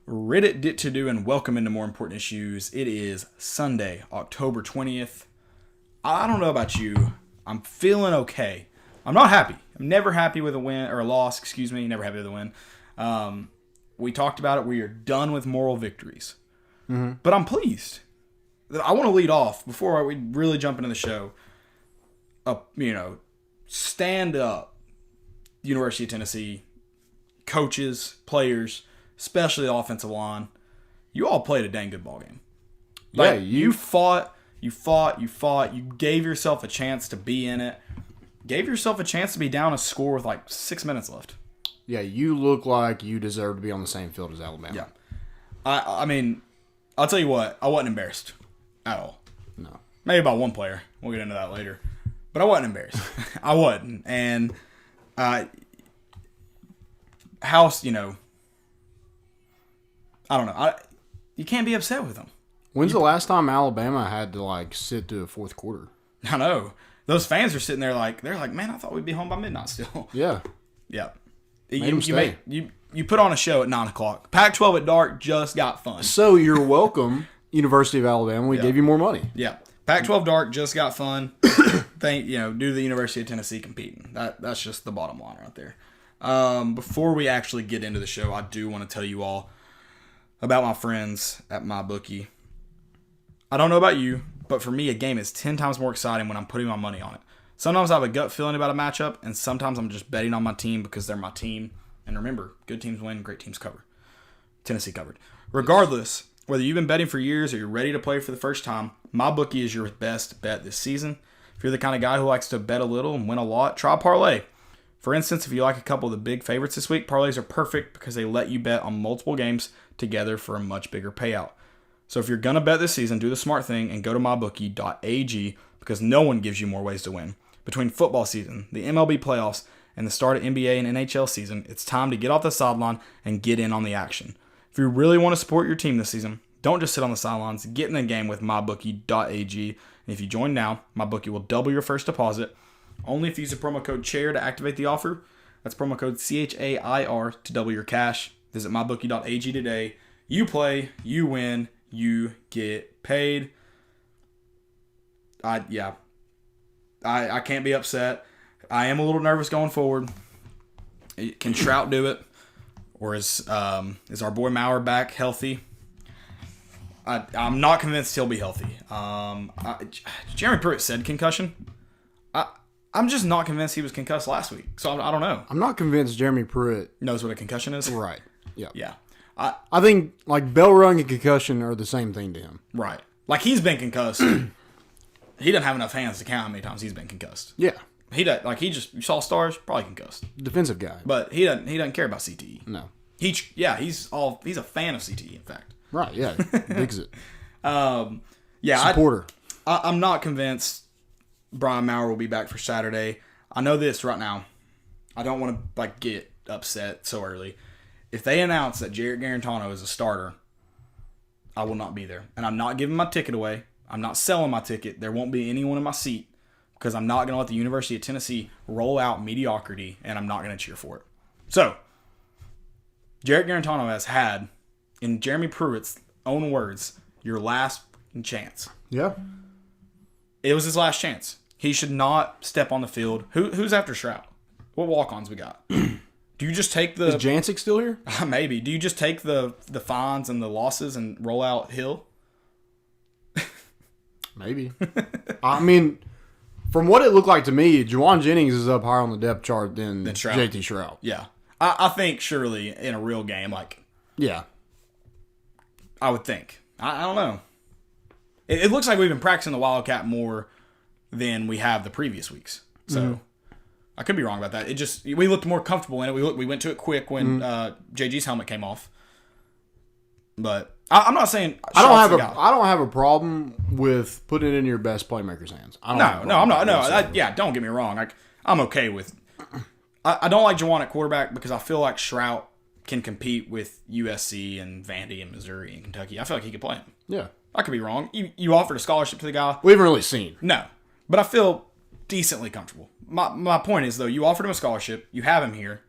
Reddit dit to do and welcome into More Important Issues. It is Sunday, October 20th. I don't know about you. I'm feeling okay. I'm not happy. I'm never happy with a win or a loss, never happy with a win. We talked about it. We are done with moral victories. Mm-hmm. But I'm pleased. I want to lead off before we really jump into the show. Stand up, University of Tennessee, coaches, players, especially the offensive line. You all played a dang good ball game. Like, you fought. You gave yourself a chance to be in it. Gave yourself a chance to be down a score with like 6 minutes left. Yeah, you look like you deserve to be on the same field as Alabama. Yeah. I mean, I'll tell you what, I wasn't embarrassed at all. No. Maybe about one player. We'll get into that later. But I wasn't embarrassed. I wasn't. And House, I don't know. You can't be upset with them. When's the last time Alabama had to sit to a fourth quarter? I know. Those fans are sitting there they're like, man, I thought we'd be home by midnight still. Yeah. Yeah. You put on a show at 9 o'clock. Pac-12 at dark just got fun. So you're welcome, University of Alabama. We gave you more money. Yeah. Pac-12 dark just got fun. Due to the University of Tennessee competing. That's just the bottom line right there. Before we actually get into the show, I do want to tell you all about my friends at MyBookie. I don't know about you, but for me, a game is 10 times more exciting when I'm putting my money on it. Sometimes I have a gut feeling about a matchup, and sometimes I'm just betting on my team because they're my team. And remember, good teams win, great teams cover. Tennessee covered. Regardless, whether you've been betting for years or you're ready to play for the first time, MyBookie is your best bet this season. If you're the kind of guy who likes to bet a little and win a lot, try a parlay. For instance, if you like a couple of the big favorites this week, parlays are perfect because they let you bet on multiple games together for a much bigger payout. So if you're going to bet this season, do the smart thing and go to mybookie.ag because no one gives you more ways to win. Between football season, the MLB playoffs, and the start of NBA and NHL season, it's time to get off the sideline and get in on the action. If you really want to support your team this season, don't just sit on the sidelines. Get in the game with mybookie.ag. And if you join now, MyBookie will double your first deposit. Only if you use the promo code CHAIR to activate the offer. That's promo code CHAIR to double your cash. Visit mybookie.ag today. You play, you win, you get paid. I can't be upset. I am a little nervous going forward. Can Trout do it? Or is our boy Maurer back healthy? I'm not convinced he'll be healthy. Jeremy Pruitt said concussion. I'm just not convinced he was concussed last week. So I don't know. I'm not convinced Jeremy Pruitt knows what a concussion is. Right. Yeah. Yeah. I think bell rung and concussion are the same thing to him. Right. He's been concussed. He doesn't have enough hands to count how many times he's been concussed. Yeah. He does. You saw stars, probably concussed. Defensive guy. But he doesn't care about CTE. No. He's a fan of CTE, in fact. Right, yeah. Digs it. Supporter. I'm not convinced Brian Maurer will be back for Saturday. I know this right now. I don't want to get upset so early. If they announce that Jarrett Garantano is a starter, I will not be there. And I'm not giving my ticket away. I'm not selling my ticket. There won't be anyone in my seat because I'm not going to let the University of Tennessee roll out mediocrity, and I'm not going to cheer for it. So, Jarrett Garantano has had, in Jeremy Pruitt's own words, your last chance. Yeah. It was his last chance. He should not step on the field. Who's after Stroud? What walk-ons we got? Do you just take the... Is Jancic still here? Maybe. Do you just take the fines and the losses and roll out Hill? Maybe. I mean, from what it looked like to me, Juwan Jennings is up higher on the depth chart than JT Shroud. Yeah. I think surely in a real game, yeah. I would think. I don't know. It looks like we've been practicing the Wildcat more than we have the previous weeks. So, I could be wrong about that. We looked more comfortable in it. We went to it quick when JG's helmet came off. But I'm not saying I don't have a problem with putting it in your best playmaker's hands. I'm not. Don't get me wrong. I'm okay with. I don't like Juwan at quarterback because I feel like Shrout can compete with USC and Vandy and Missouri and Kentucky. I feel like he could play him. Yeah, I could be wrong. You offered a scholarship to the guy. We haven't really seen. No, but I feel decently comfortable. My point is though, you offered him a scholarship. You have him here.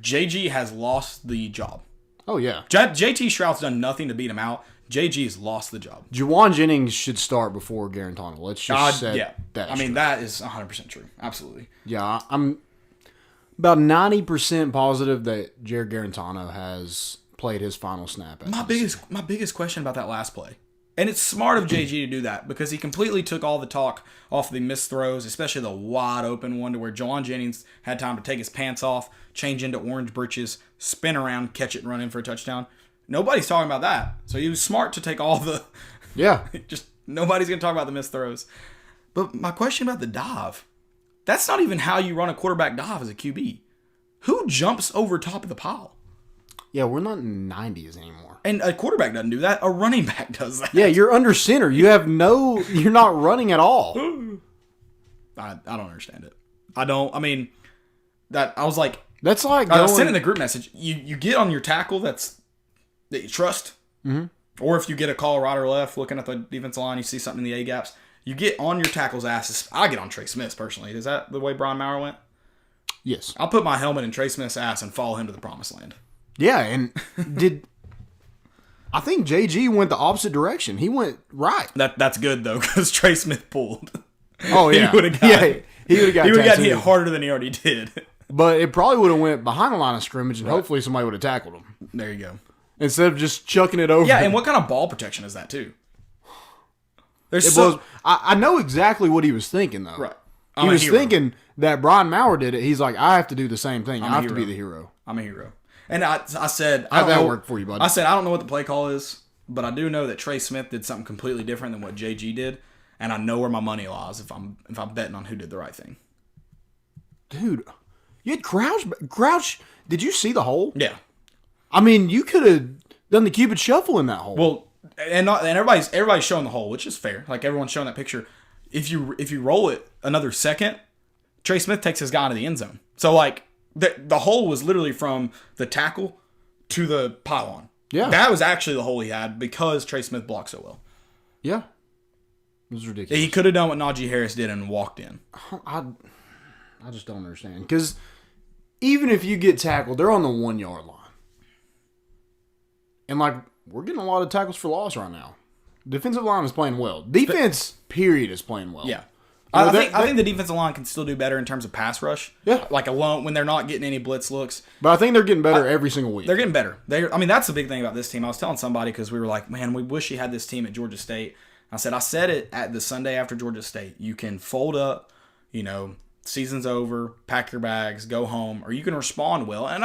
JG has lost the job. Oh, yeah. JT Shrout's done nothing to beat him out. JG's lost the job. Juwan Jennings should start before Garantano. Let's just set that. I mean, that is 100% true. Absolutely. Yeah, I'm about 90% positive that Jared Garantano has played his final snap. My biggest question about that last play, and it's smart of JG to do that because he completely took all the talk off the missed throws, especially the wide open one to where Juwan Jennings had time to take his pants off, change into orange breeches, spin around, catch it, and run in for a touchdown. Nobody's talking about that. So he was smart to take all the... Yeah. Just nobody's going to talk about the missed throws. But my question about the dive, that's not even how you run a quarterback dive as a QB. Who jumps over top of the pile? Yeah, we're not in the 90s anymore. And a quarterback doesn't do that. A running back does that. Yeah, you're under center. You're not running at all. I don't understand it. I was like... That's like I was sending the group message. You get on your tackle that you trust. Mm-hmm. Or if you get a call right or left, looking at the defensive line, you see something in the A-gaps, you get on your tackle's asses. I get on Trey Smith's personally. Is that the way Brian Maurer went? Yes. I'll put my helmet in Trey Smith's ass and follow him to the promised land. Yeah, and I think JG went the opposite direction. He went right. That's good, though, because Trey Smith pulled. Oh, yeah. He would have got hit harder than he already did. But it probably would have went behind the line of scrimmage, and hopefully somebody would have tackled him. There you go. Instead of just chucking it over. Yeah, and what kind of ball protection is that, too? I know exactly what he was thinking, though. Right. He was thinking that Brian Maurer did it. He's like, I have to do the same thing. I have to be the hero. I'm a hero. And I said... How'd that work for you, bud? I said, I don't know what the play call is, but I do know that Trey Smith did something completely different than what JG did, and I know where my money lies if I'm betting on who did the right thing. Dude, you had Crouch. Did you see the hole? Yeah. I mean, you could have done the Cupid shuffle in that hole. Well, and everybody's showing the hole, which is fair. Like everyone's showing that picture. If you roll it another second, Trey Smith takes his guy into the end zone. So like the hole was literally from the tackle to the pylon. Yeah. That was actually the hole he had because Trey Smith blocked so well. Yeah. It was ridiculous. He could have done what Najee Harris did and walked in. I just don't understand. Because even if you get tackled, they're on the 1 yard line. And, like, we're getting a lot of tackles for loss right now. Defensive line is playing well. Defense, period, is playing well. Yeah. I think the defensive line can still do better in terms of pass rush. Yeah. Like alone when they're not getting any blitz looks. But I think they're getting better every single week. They're getting better. That's the big thing about this team. I was telling somebody because we were like, man, we wish he had this team at Georgia State. I said it at the Sunday after Georgia State. You can fold up, season's over, pack your bags, go home, or you can respond well. And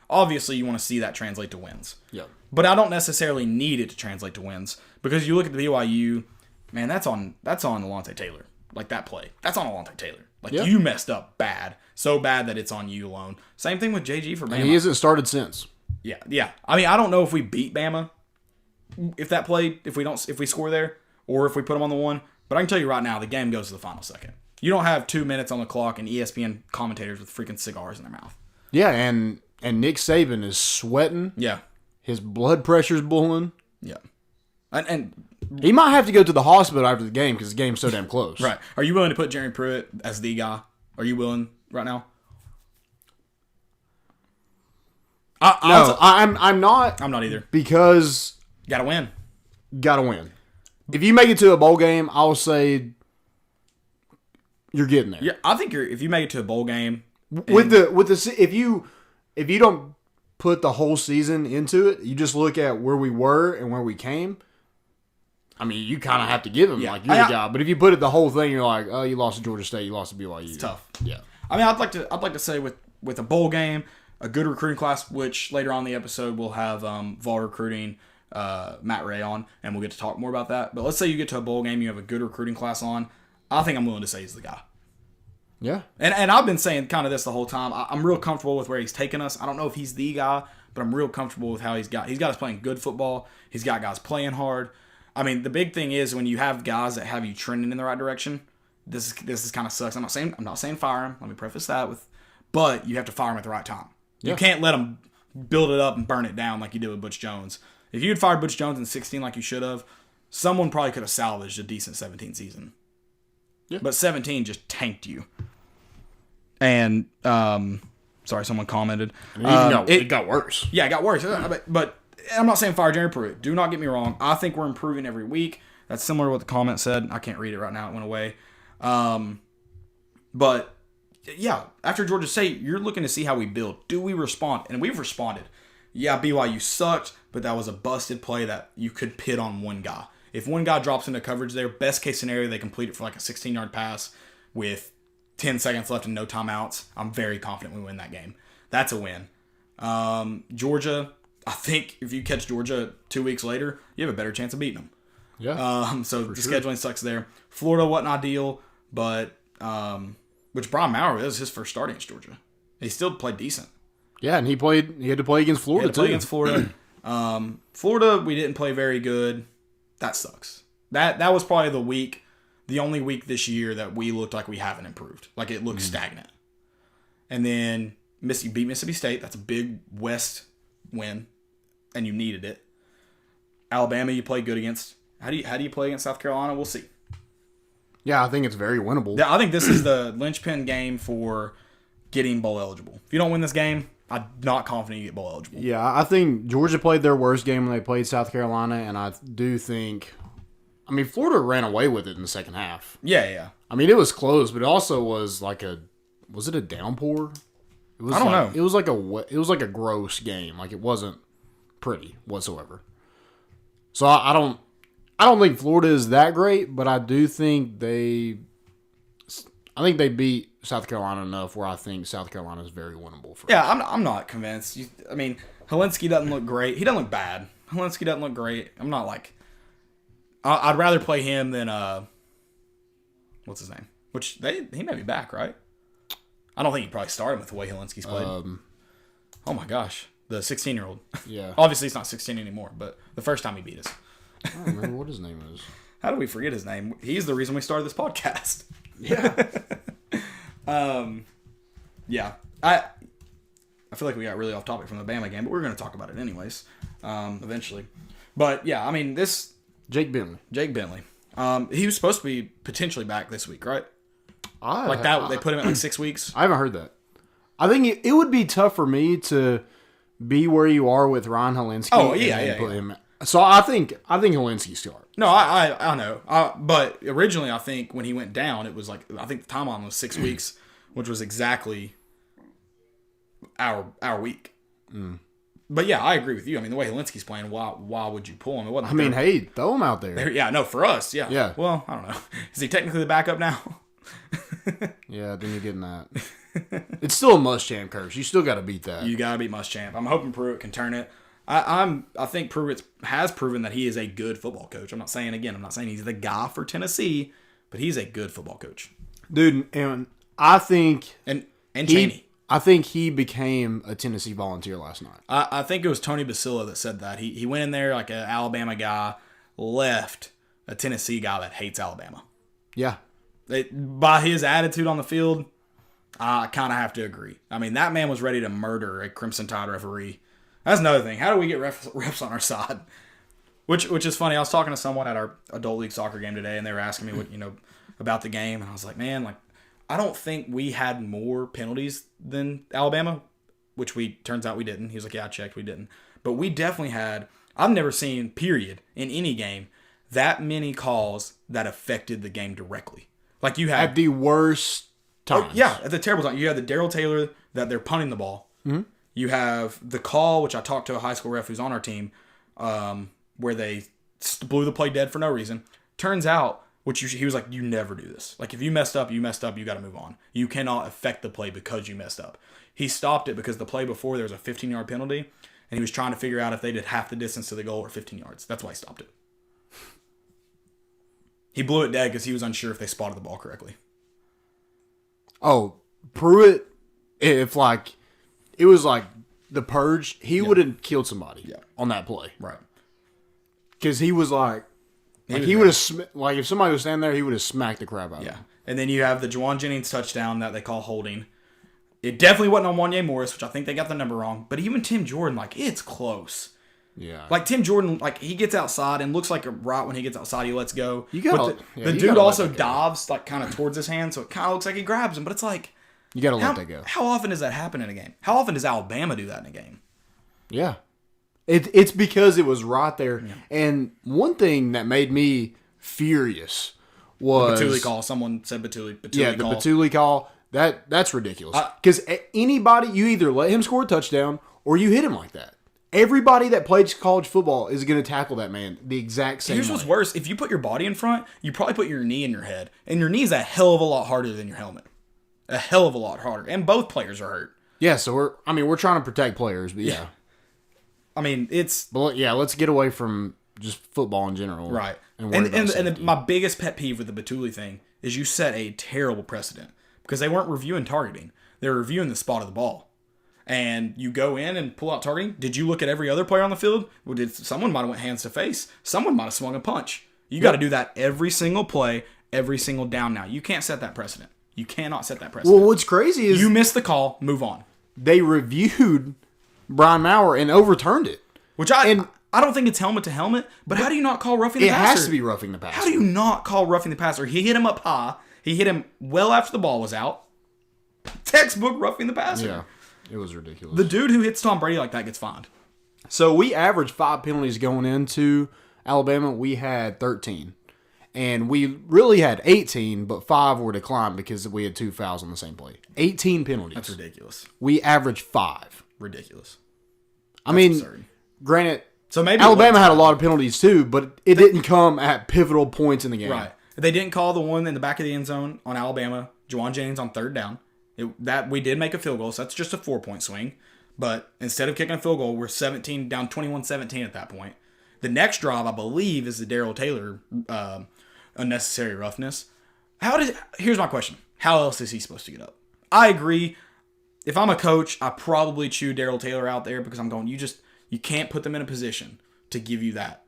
obviously you want to see that translate to wins. Yeah. But I don't necessarily need it to translate to wins because you look at the BYU, man, that's on Alontae Taylor. Like that play. That's on Alontae Taylor. Like you messed up bad. So bad that it's on you alone. Same thing with JG for Bama. And he hasn't started since. Yeah. I mean, I don't know if we beat Bama if we score there or if we put them on the one, but I can tell you right now the game goes to the final second. You don't have 2 minutes on the clock and ESPN commentators with freaking cigars in their mouth. Yeah, and Nick Saban is sweating. Yeah. His blood pressure's boiling. Yeah. And he might have to go to the hospital after the game because the game's so damn close. Right. Are you willing to put Jeremy Pruitt as the guy? Are you willing right now? I'm not. I'm not either. Because gotta win. If you make it to a bowl game, I'll say you're getting there. Yeah, I think if you make it to a bowl game if you don't put the whole season into it, you just look at where we were and where we came. I mean, you kind of have to give him you're the guy. But if you put it the whole thing, you're like, oh, you lost to Georgia State, you lost to BYU. It's tough. Yeah. I mean, I'd like to say with a bowl game, a good recruiting class, which later on in the episode we'll have Vol recruiting Matt Ray on, and we'll get to talk more about that. But let's say you get to a bowl game, you have a good recruiting class on. I think I'm willing to say he's the guy. Yeah. And I've been saying kind of this the whole time. I'm real comfortable with where he's taken us. I don't know if he's the guy, but I'm real comfortable with how he's got us playing good football. He's got guys playing hard. I mean, the big thing is when you have guys that have you trending in the right direction, this is kind of sucks. I'm not saying fire him. Let me preface that but you have to fire him at the right time. Yeah. You can't let him build it up and burn it down like you did with Butch Jones. If you had fired Butch Jones in 2016 like you should have, someone probably could have salvaged a decent 2017 season. Yeah. But 2017 just tanked you. And Sorry, someone commented. It got worse. Yeah, it got worse. But I'm not saying fire Jeremy Pruitt. Do not get me wrong. I think we're improving every week. That's similar to what the comment said. I can't read it right now. It went away. But, yeah, after Georgia State, you're looking to see how we build. Do we respond? And we've responded. Yeah, BYU sucked, but that was a busted play that you could pit on one guy. If one guy drops into coverage there, best case scenario, they complete it for like a 16-yard pass with 10 seconds left and no timeouts. I'm very confident we win that game. That's a win. Georgia, I think if you catch Georgia 2 weeks later, you have a better chance of beating them. Yeah. So the scheduling sucks there. Florida wasn't ideal, but which Brian Maurer, this was his first start against Georgia. He still played decent. Yeah, and he had to play against Florida, too. Against Florida. Florida, we didn't play very good. That sucks. That was probably the only week this year that we looked like we haven't improved. Like it looked stagnant. And then you beat Mississippi State. That's a big West win, and you needed it. Alabama, you played good against. How do you play against South Carolina? We'll see. Yeah, I think it's very winnable. I think this is the linchpin game for getting bowl eligible. If you don't win this game, I'm not confident you get bowl eligible. Yeah, I think Georgia played their worst game when they played South Carolina, and I do think, Florida ran away with it in the second half. Yeah. It was close, but it also was was it a downpour? I don't know. It was like a gross game. Like it wasn't pretty whatsoever. So I don't think Florida is that great, but I do think they beat South Carolina enough where I think South Carolina is very winnable for us. Yeah, I'm not convinced. Helinski doesn't look great. He doesn't look bad. Helinski doesn't look great. I'm not like... I'd rather play him than... what's his name? Which, he may be back, right? I don't think he'd probably start him with the way Helinski's played. Oh my gosh. The 16-year-old. Yeah. Obviously, he's not 16 anymore, but the first time he beat us. I don't remember what his name is. How do we forget his name? He's the reason we started this podcast. Yeah. Yeah. I feel like we got really off topic from the Bama game, but we're going to talk about it anyways, eventually. But yeah, this Jake Bentley. He was supposed to be potentially back this week, right? They put him at like 6 weeks. I haven't heard that. I think it would be tough for me to be where you are with Ryan Helinski. Oh yeah, put him. So I think Helinski start. No, I know. But originally, I think when he went down, it was like I think the timeline was 6 weeks, which was exactly our week. But yeah, I agree with you. The way Helinski's playing, why would you pull him? It wasn't. Hey, throw him out there. Yeah, no, for us, yeah. Yeah. Well, I don't know. Is he technically the backup now? Yeah, then you're getting that. It's still a Muschamp curse. You still got to beat that. You got to beat Muschamp. I'm hoping Pruitt can turn it. I think Pruitt has proven that he is a good football coach. I'm not saying he's the guy for Tennessee, but he's a good football coach. Dude, and I think... And Chaney. I think he became a Tennessee Volunteer last night. I think it was Tony Basillo that said that. He went in there like an Alabama guy, left a Tennessee guy that hates Alabama. Yeah. By his attitude on the field, I kind of have to agree. That man was ready to murder a Crimson Tide referee. That's another thing. How do we get refs on our side? Which is funny. I was talking to someone at our adult league soccer game today, and they were asking me what about the game, and I was like, man, I don't think we had more penalties than Alabama, which turns out we didn't. He was like, yeah, I checked, we didn't. But we definitely had. I've never seen, period, in any game, that many calls that affected the game directly. Like you had at the worst times. Yeah, at the terrible time. You had the Darryl Taylor that they're punting the ball. Mm-hmm. You have the call, which I talked to a high school ref who's on our team, where they blew the play dead for no reason. Turns out, he was like, you never do this. Like, if you messed up, you got to move on. You cannot affect the play because you messed up. He stopped it because the play before there was a 15-yard penalty, and he was trying to figure out if they did half the distance to the goal or 15 yards. That's why he stopped it. He blew it dead because he was unsure if they spotted the ball correctly. Oh, Pruitt, if it was like the purge, he would have killed somebody on that play. Right. Because he was he would have, if somebody was standing there, he would have smacked the crap out of him. And then you have the Juwan Jennings touchdown that they call holding. It definitely wasn't on Wanye Morris, which I think they got the number wrong. But even Tim Jordan, it's close. Yeah. Tim Jordan, he gets outside and looks like right when he gets outside, he lets go. The dude also dives, kind of towards his hand, so it kind of looks like he grabs him. But it's like, You got to let that go. How often does that happen in a game? How often does Alabama do that in a game? Yeah. It's because it was right there. Yeah. And one thing that made me furious was... The Batuli call. Someone said Batuli call. Yeah, the Batuli call. That's ridiculous. Because anybody, you either let him score a touchdown or you hit him like that. Everybody that plays college football is going to tackle that man the exact same way. Here's what's worse. If you put your body in front, you probably put your knee in your head. And your knee is a hell of a lot harder than your helmet. A hell of a lot harder. And both players are hurt. Yeah, so we're trying to protect players, but yeah. I mean, it's... But yeah, let's get away from just football in general. Right. And my biggest pet peeve with the Batuli thing is you set a terrible precedent. Because they weren't reviewing targeting. They were reviewing the spot of the ball. And you go in and pull out targeting. Did you look at every other player on the field? Well, someone might have went hands to face. Someone might have swung a punch. You got to do that every single play, every single down now. You can't set that precedent. You cannot set that precedent. Well, what's crazy is... You missed the call, move on. They reviewed Brian Maurer and overturned it. Which I don't think it's helmet to helmet, but how do you not call roughing the passer? It has to be roughing the passer. How do you not call roughing the passer? He hit him up high. He hit him well after the ball was out. Textbook roughing the passer. Yeah, it was ridiculous. The dude who hits Tom Brady like that gets fined. So we averaged 5 penalties going into Alabama. We had 13. And we really had 18, but 5 were declined because we had 2 fouls on the same play. 18 penalties. That's ridiculous. We averaged 5. Ridiculous. That's absurd. Granted, so maybe Alabama had a lot of penalties too, but it didn't come at pivotal points in the game. Right. They didn't call the one in the back of the end zone on Alabama, Juwan Jennings on 3rd down. That we did make a field goal, so that's just a 4-point swing. But instead of kicking a field goal, we're 17 down 21-17 at that point. The next drive, I believe, is the Darrell Taylor unnecessary roughness. Here's my question. How else is he supposed to get up? I agree. If I'm a coach, I probably chew Darrell Taylor out there because I'm going, you can't put them in a position to give you that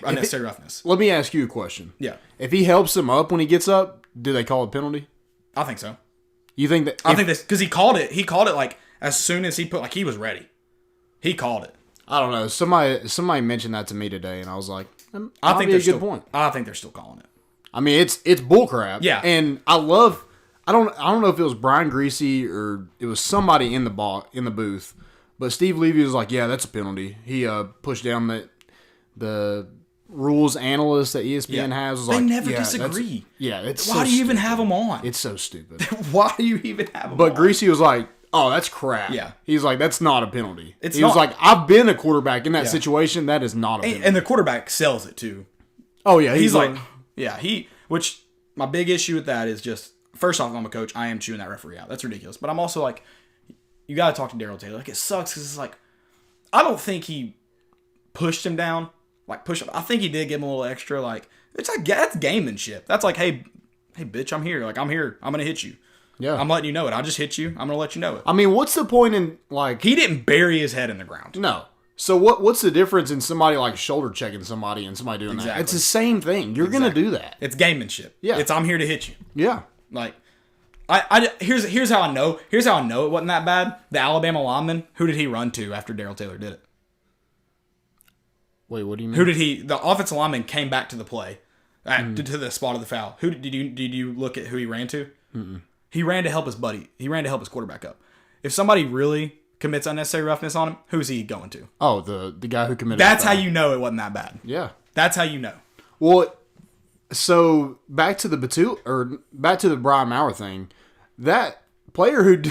unnecessary roughness. Let me ask you a question. Yeah. If he helps him up when he gets up, do they call a penalty? I think so. You think that? I think this because he called it. He called it like as soon as he he was ready. He called it. I don't know. Somebody mentioned that to me today, and I was like, I think that's a good point. I think they're still calling it. I mean, it's bullcrap. Yeah. And I don't know if it was Brian Greasy or it was somebody in the booth, but Steve Levy was like, yeah, that's a penalty. He pushed down the rules analyst that ESPN has. Was they like, never disagree. It's why do you even have them on? It's so stupid. Why do you even have them on? But Greasy was like, oh, that's crap. Yeah. He's like, that's not a penalty. He was like, I've been a quarterback in that situation. That is not a penalty. And the quarterback sells it too. Oh, yeah. He's like, which my big issue with that is just, first off, if I'm a coach, I am chewing that referee out. That's ridiculous. But I'm also like, you got to talk to Darrell Taylor. Like, it sucks because it's like, I don't think he pushed him down. Like, push him. I think he did give him a little extra. Like, it's like, that's gamemanship. That's like, hey, bitch, I'm here. Like, I'm here. I'm going to hit you. Yeah. I'm letting you know it. I just hit you. I'm going to let you know it. I mean, what's the point in, like... He didn't bury his head in the ground. No. So what's the difference in somebody, like, shoulder checking somebody and somebody doing that? It's the same thing. You're going to do that. It's gamemanship. Yeah. It's, I'm here to hit you. Yeah. Like, here's how I know. Here's how I know it wasn't that bad. The Alabama lineman, who did he run to after Darrell Taylor did it? Wait, what do you mean? The offensive lineman came back to the play, to the spot of the foul. Who did you look at who he ran to? Mm-mm. He ran to help his buddy. He ran to help his quarterback up. If somebody really commits unnecessary roughness on him, who's he going to? Oh, the guy who committed. That's how you know it wasn't that bad. Yeah. That's how you know. Well, so back to the Brian Maurer thing. That player who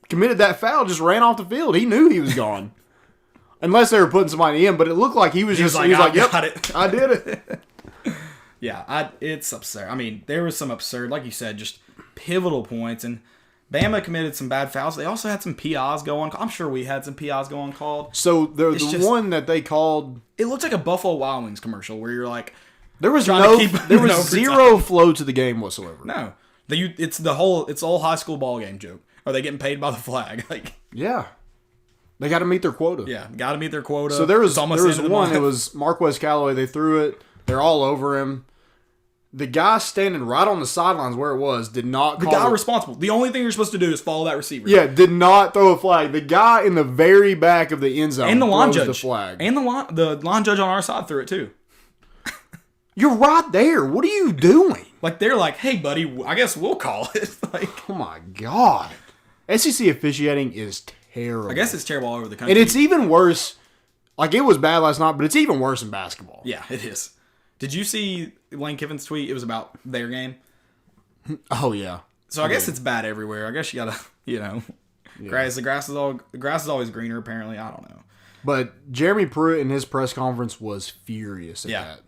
committed that foul just ran off the field. He knew he was gone. Unless they were putting somebody in, but it looked like he was like, yep, I did it. Yeah, it's absurd. I mean, there was some absurd, like you said, just pivotal points, and Bama committed some bad fouls. They also had some PIs go on. I'm sure we had some PIs go uncalled. So the one that they called, it looked like a Buffalo Wild Wings commercial where you're like, there was zero flow to the game whatsoever. No, it's the whole high school ball game joke. Are they getting paid by the flag? Like, yeah. They got to meet their quota. Yeah, got to meet their quota. So there was one. It was Marquez Callaway. They threw it. They're all over him. The guy standing right on the sidelines where it was did not call the guy responsible. The only thing you're supposed to do is follow that receiver. Yeah, did not throw a flag. The guy in the very back of the end zone and the line judge the flag. And the line judge on our side threw it too. You're right there. What are you doing? Like, they're like, hey, buddy, I guess we'll call it. Like, oh my God. SEC officiating is terrible. I guess it's terrible all over the country. And it's even worse. Like, it was bad last night, but it's even worse in basketball. Yeah, it is. Did you see Lane Kiffin's tweet? It was about their game. Oh, yeah. So I guess it's bad everywhere. I guess you gotta, the grass is always greener. Apparently, I don't know. But Jeremy Pruitt in his press conference was furious at that.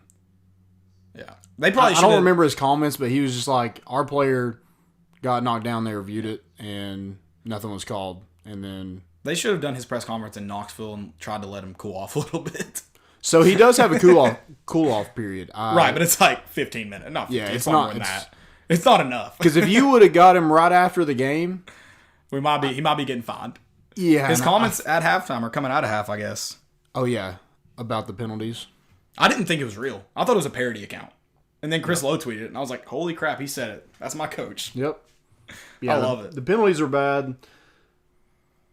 Yeah, they probably. I don't remember his comments, but he was just like, "Our player got knocked down. They reviewed it, and nothing was called." And then they should have done his press conference in Knoxville and tried to let him cool off a little bit. So he does have a cool off period, right? But it's like 15 minutes. Not 15, it's not more than that. It's not enough. Because if you would have got him right after the game, he might be getting fined. Yeah, his comments at halftime are coming out of half, I guess. Oh yeah, about the penalties. I didn't think it was real. I thought it was a parody account. And then Chris Lowe tweeted it, and I was like, "Holy crap, he said it. That's my coach." Yep. Yeah, I love it. The penalties are bad.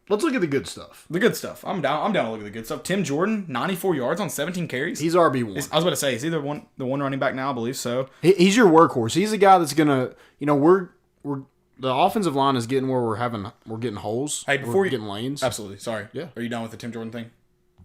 Let's look at the good stuff. The good stuff. I'm down to look at the good stuff. Tim Jordan, 94 yards on 17 carries. He's RB1. I was about to say, is he the one running back now? I believe so. He's your workhorse. He's the guy that's gonna. We're the offensive line is getting where we're getting holes. Hey, before we're getting lanes. Absolutely. Sorry. Yeah. Are you done with the Tim Jordan thing?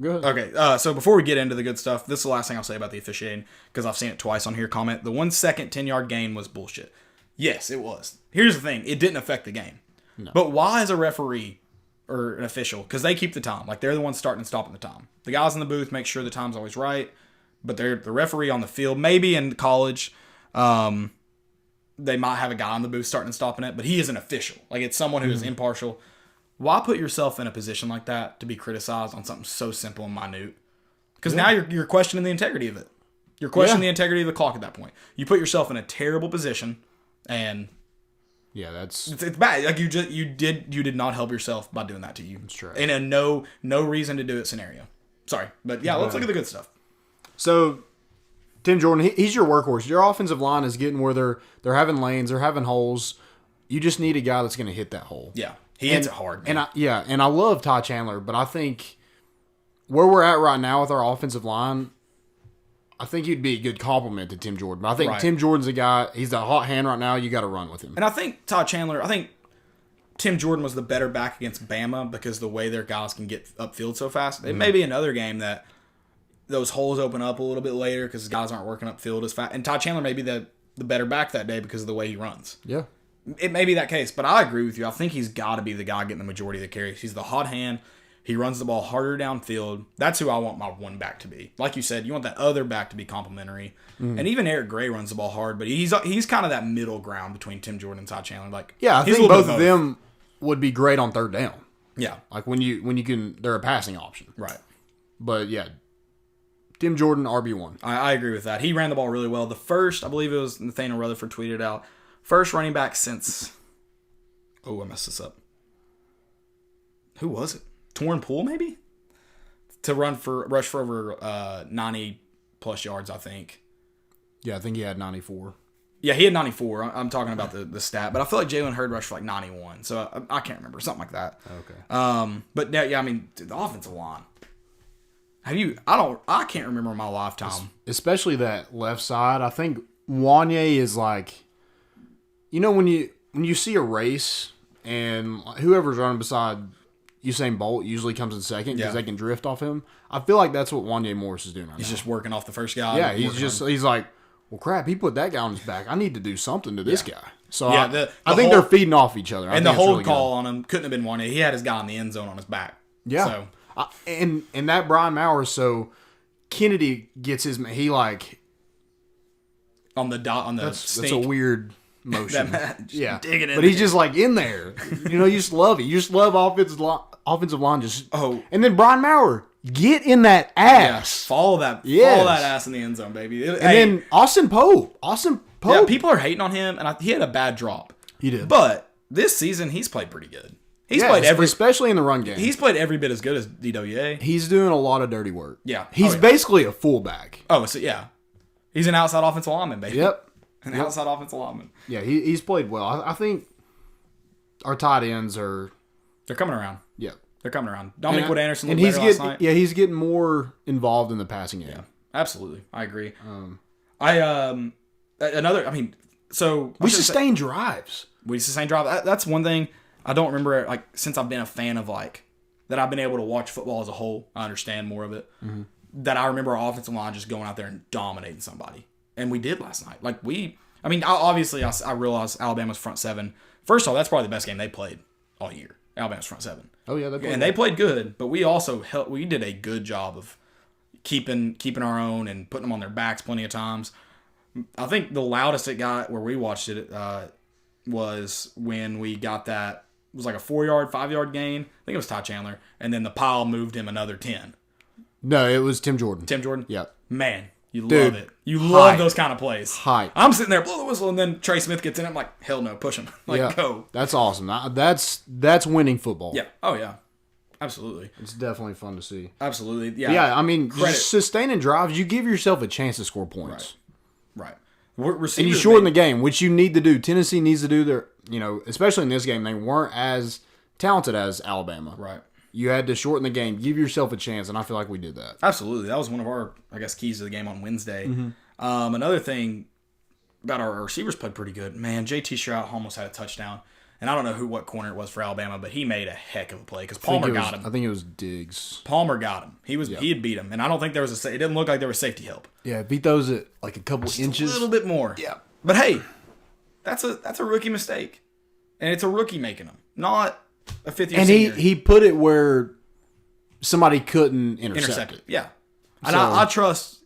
Good. Okay. So before we get into the good stuff, this is the last thing I'll say about the officiating because I've seen it twice on here. Comment: the 1 second 10-yard gain was bullshit. Yes, it was. Here's the thing: it didn't affect the game. No. But why, as a referee or an official, because they keep the time, like they're the ones starting and stopping the time. The guys in the booth make sure the time's always right, but they're the referee on the field. Maybe in college, they might have a guy on the booth starting and stopping it, but he is an official. Like, it's someone who is impartial. Why put yourself in a position like that to be criticized on something so simple and minute? Because now you're questioning the integrity of it. You're questioning the integrity of the clock at that point. You put yourself in a terrible position, and yeah, it's bad. Like, you did not help yourself by doing that to you. That's true. In a no reason to do it scenario. Sorry, but yeah, let's look at the good stuff. So, Tim Jordan, he's your workhorse. Your offensive line is getting where they're having lanes, they're having holes. You just need a guy that's going to hit that hole. Yeah, he hits it hard. Man. And I love Ty Chandler, but I think where we're at right now with our offensive line, I think he'd be a good compliment to Tim Jordan. But I think Tim Jordan's a guy, he's the hot hand right now. You got to run with him. And I think Tim Jordan was the better back against Bama because the way their guys can get upfield so fast. It may be another game that those holes open up a little bit later because guys aren't working upfield as fast. And Ty Chandler may be the better back that day because of the way he runs. Yeah. It may be that case, but I agree with you. I think he's got to be the guy getting the majority of the carries. He's the hot hand. He runs the ball harder downfield. That's who I want my one back to be. Like you said, you want that other back to be complimentary. And even Eric Gray runs the ball hard, but he's kind of that middle ground between Tim Jordan and Ty Chandler. Like, yeah, I think both of them would be great on third down. Yeah, like when you can, they're a passing option. Right. But yeah, Tim Jordan RB1. I agree with that. He ran the ball really well. The first, I believe it was Nathaniel Rutherford tweeted out, first running back since. Oh, I messed this up. Who was it? Torn Poole, maybe? To rush for over 90 plus yards, I think. Yeah, I think he had 94. Yeah, he had 94. I'm talking about the stat, but I feel like Jalen Hurd rushed for like 91, so I can't remember, something like that. Okay. But yeah, I mean, dude, the offensive line. I can't remember my lifetime. Especially that left side. I think Wanye is like, when you see a race and whoever's running beside Usain Bolt usually comes in second because they can drift off him. I feel like that's what Wanye Morris is doing right now. He's just working off the first guy. Yeah, he's like, well, crap, he put that guy on his back. I need to do something to this guy. So yeah, I think they're feeding off each other. And the hold call on him couldn't have been Wanye. He had his guy in the end zone on his back. Yeah. So. And that Brian Maurer, so Kennedy gets his, he like. On the that's a weird motion. Yeah. Digging in but he's just like in there. You just love it. You just love offensive line just. Oh. And then Brian Maurer, get in that ass. Yeah, follow that ass in the end zone, baby. Then Austin Pope. Yeah, people are hating on him, and he had a bad drop. He did. But this season, he's played pretty good. He's played especially in the run game. He's played every bit as good as DWA. He's doing a lot of dirty work. Yeah. He's basically a fullback. Oh, so yeah. He's an outside offensive lineman, baby. Yep. Outside offensive lineman. Yeah, he's played well. I think our tight ends are... They're coming around. Yeah. They're coming around. Dominic Wood Anderson looked better last night. Yeah, he's getting more involved in the passing game. Yeah, absolutely. I agree. We sustain drives. We sustain drive. That's one thing. I don't remember, like, since I've been a fan of, like, that I've been able to watch football as a whole, I understand more of it, that I remember our offensive line just going out there and dominating somebody. And we did last night. Like, I realized Alabama's front seven. First of all, that's probably the best game they played all year. Alabama's front seven. Oh, yeah. They played good, but we also we did a good job of keeping our own and putting them on their backs plenty of times. I think the loudest it got where we watched it was when we got that. It was like a 4-yard, 5-yard gain. I think it was Ty Chandler. And then the pile moved him another 10. No, it was Tim Jordan. Tim Jordan? Yep. Man, you love it. You love those kind of plays. Hype. I'm sitting there, blow the whistle, and then Trey Smith gets in. I'm like, hell no, push him. Go. That's awesome. That's winning football. Yeah. Oh, yeah. Absolutely. It's definitely fun to see. Absolutely. Yeah. Yeah, I mean, just sustaining drives, you give yourself a chance to score points. Right. And you shorten the game, which you need to do. Tennessee needs to do their, especially in this game, they weren't as talented as Alabama. Right. You had to shorten the game, give yourself a chance, and I feel like we did that. Absolutely. That was one of our, keys to the game on Wednesday. Another thing about our receivers played pretty good. Man, J.T. Stroud almost had a touchdown. And I don't know what corner it was for Alabama, but he made a heck of a play because Palmer got him. I think it was Diggs. Palmer got him. He had beat him, and I don't think there was it didn't look like there was safety help. Yeah, beat those at like a couple inches, a little bit more. Yeah, but hey, that's a rookie mistake, and it's a rookie making them, not a fifth-year senior. And he put it where somebody couldn't intercept it. Yeah, and so, I trust.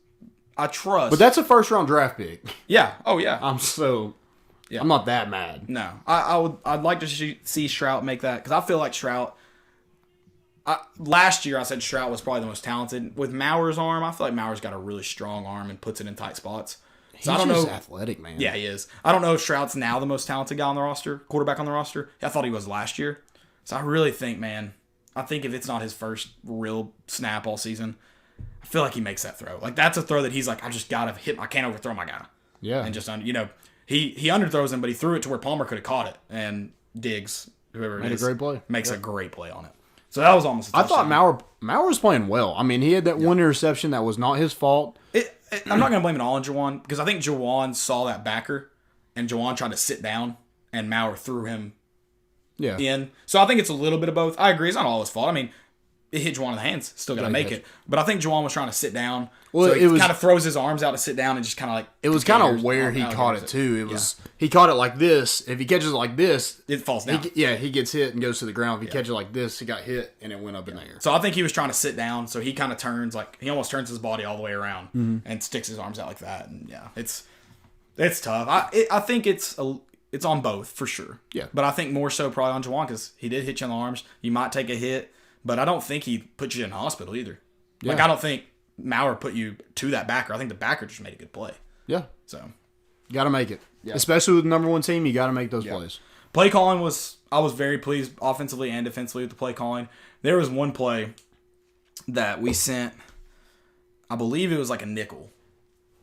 But that's a first-round draft pick. Yeah. Oh yeah. I'm not that mad. No, I'd like to see Stroud make that because I feel like Stroud. Last year I said Stroud was probably the most talented. With Maurer's arm, I feel like Maurer's got a really strong arm and puts it in tight spots. So I don't know. Athletic, man. Yeah, he is. I don't know if Stroud's now the most talented guy on the roster, quarterback on the roster. I thought he was last year. So I really think, man, if it's not his first real snap all season, I feel like he makes that throw. Like that's a throw that he's like, I just gotta hit. I can't overthrow my guy. Yeah, and just He underthrows him, but he threw it to where Palmer could have caught it. And Diggs, whoever it is, a great play. Makes a great play on it. So that was almost a touchdown. I thought Maurer was playing well. I mean, he had that one interception that was not his fault. I'm not going to blame it all on Juwan because I think Juwan saw that backer, and Juwan tried to sit down, and Maurer threw him in. So I think it's a little bit of both. I agree. It's not all his fault. I mean, it hit Juwan in the hands. Still got to make it. But I think Juwan was trying to sit down. Well, so he kind of throws his arms out to sit down and just kind of like... It was kind of where he caught it, too. He caught it like this. If he catches it like this... It falls down. He gets hit and goes to the ground. If he catches it like this, he got hit and it went up in the air. So I think he was trying to sit down. So he kind of turns, he almost turns his body all the way around and sticks his arms out like that. And it's tough. I think it's on both for sure. Yeah. But I think more so probably on Juwan because he did hit you in the arms. You might take a hit, but I don't think he put you in the hospital either. Yeah. I don't think Maurer put you to that backer. I think the backer just made a good play. Yeah. So. You got to make it. Yeah. Especially with the number one team, you got to make those plays. Play calling I was very pleased offensively and defensively with the play calling. There was one play that we sent, I believe it was like a nickel.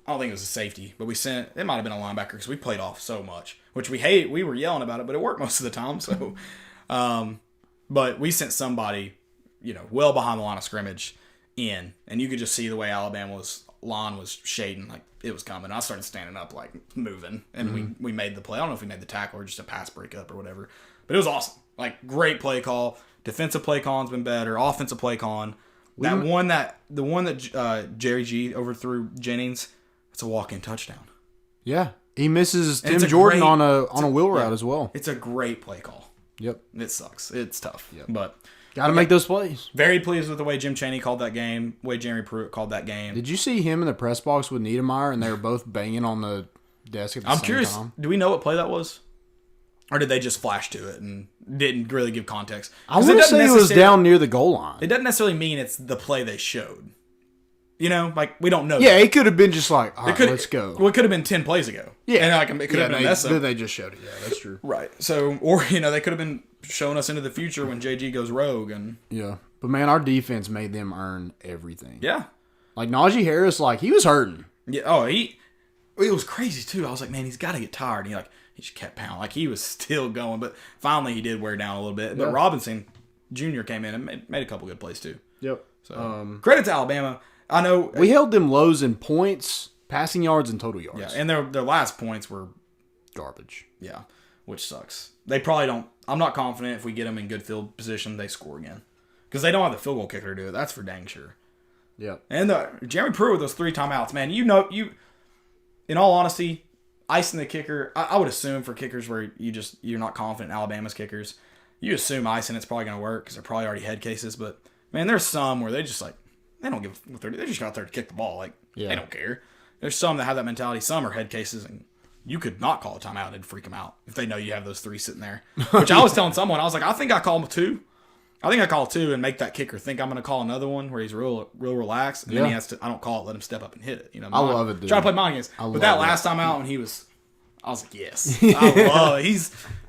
I don't think it was a safety, but it might have been a linebacker because we played off so much, which we were yelling about it, but it worked most of the time. So, but we sent somebody, well behind the line of scrimmage in, and you could just see the way Alabama's line was shading, like it was coming. I started standing up, like moving, and we made the play. I don't know if we made the tackle or just a pass breakup or whatever, but it was awesome. Like great play call. Defensive play calling's been better. Offensive play calling. The one that Jerry G overthrew Jennings, it's a walk-in touchdown. Yeah, he misses Tim Jordan on a wheel route as well. It's a great play call. Yep, it sucks. It's tough, yep. But. Got to make those plays. Very pleased with the way Jim Chaney called that game, the way Jeremy Pruitt called that game. Did you see him in the press box with Niedermeyer, and they were both banging on the desk at the same time? I'm curious, do we know what play that was? Or did they just flash to it and didn't really give context? I want to say it was down near the goal line. It doesn't necessarily mean it's the play they showed. We don't know. Yeah, it could have been just like, all right, let's go. Well, it could have been 10 plays ago. Yeah. And it could have been a mess up. Then they just showed it. Yeah, that's true. Right. So, or, they could have been showing us into the future when JG goes rogue. Yeah. But, man, our defense made them earn everything. Yeah. Like, Najee Harris, he was hurting. Yeah. Oh, it was crazy, too. I was like, man, he's got to get tired. And he just kept pounding. He was still going. But finally, he did wear down a little bit. But Robinson Jr. came in and made a couple good plays, too. Yep. So, credit to Alabama. I know we held them lows in points, passing yards, and total yards. Yeah, and their last points were garbage. Yeah, which sucks. They probably don't. I'm not confident if we get them in good field position, they score again. Because they don't have the field goal kicker to do it. That's for dang sure. Yep. And Jeremy Pruitt with those 3 timeouts, man. In all honesty, icing the kicker, I would assume for kickers where you're not confident in Alabama's kickers, you assume icing it's probably going to work because they're probably already head cases. But, man, there's some where they just, like, they don't give a 30. They just got there to kick the ball. Like, They don't care. There's some that have that mentality. Some are head cases, and you could not call a timeout. It'd freak them out if they know you have those 3 sitting there. Which I was telling someone, I was like, I think I call them 2. I think I call 2 and make that kicker think I'm going to call another one where he's real relaxed. And then he has to, I don't call it, let him step up and hit it. I love it, dude. Try to play mind games. But that last time out when he was, I was like, yes. I love it.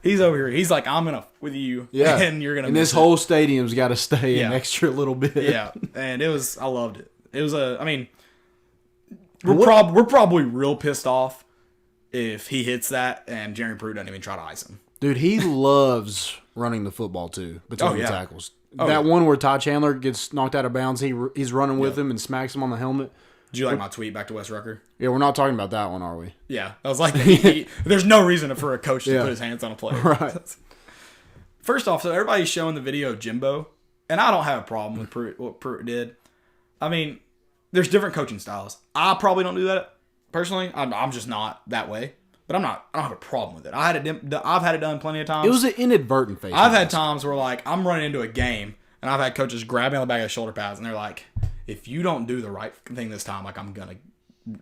He's over here. He's like, I'm going to with you. Yeah. And you're going to And this whole stadium's got to stay an extra little bit. Yeah. And I loved it. It was we're probably real pissed off if he hits that and Jeremy Pruitt doesn't even try to ice him. Dude, he loves running the football, too, between the tackles. That one where Ty Chandler gets knocked out of bounds, he's running with him and smacks him on the helmet. Did you like my tweet back to Wes Rucker? Yeah, we're not talking about that one, are we? Yeah. I was like, there's no reason for a coach to put his hands on a player. Right. First off, so everybody's showing the video of Jimbo, and I don't have a problem with what Pruitt did. I mean, there's different coaching styles. I probably don't do that personally. I'm just not that way. But I don't have a problem with it. I've had it done plenty of times. It was an inadvertent face. I've had times where, like, I'm running into a game, and I've had coaches grab me on the back of the shoulder pads, and they're like, if you don't do the right thing this time, like,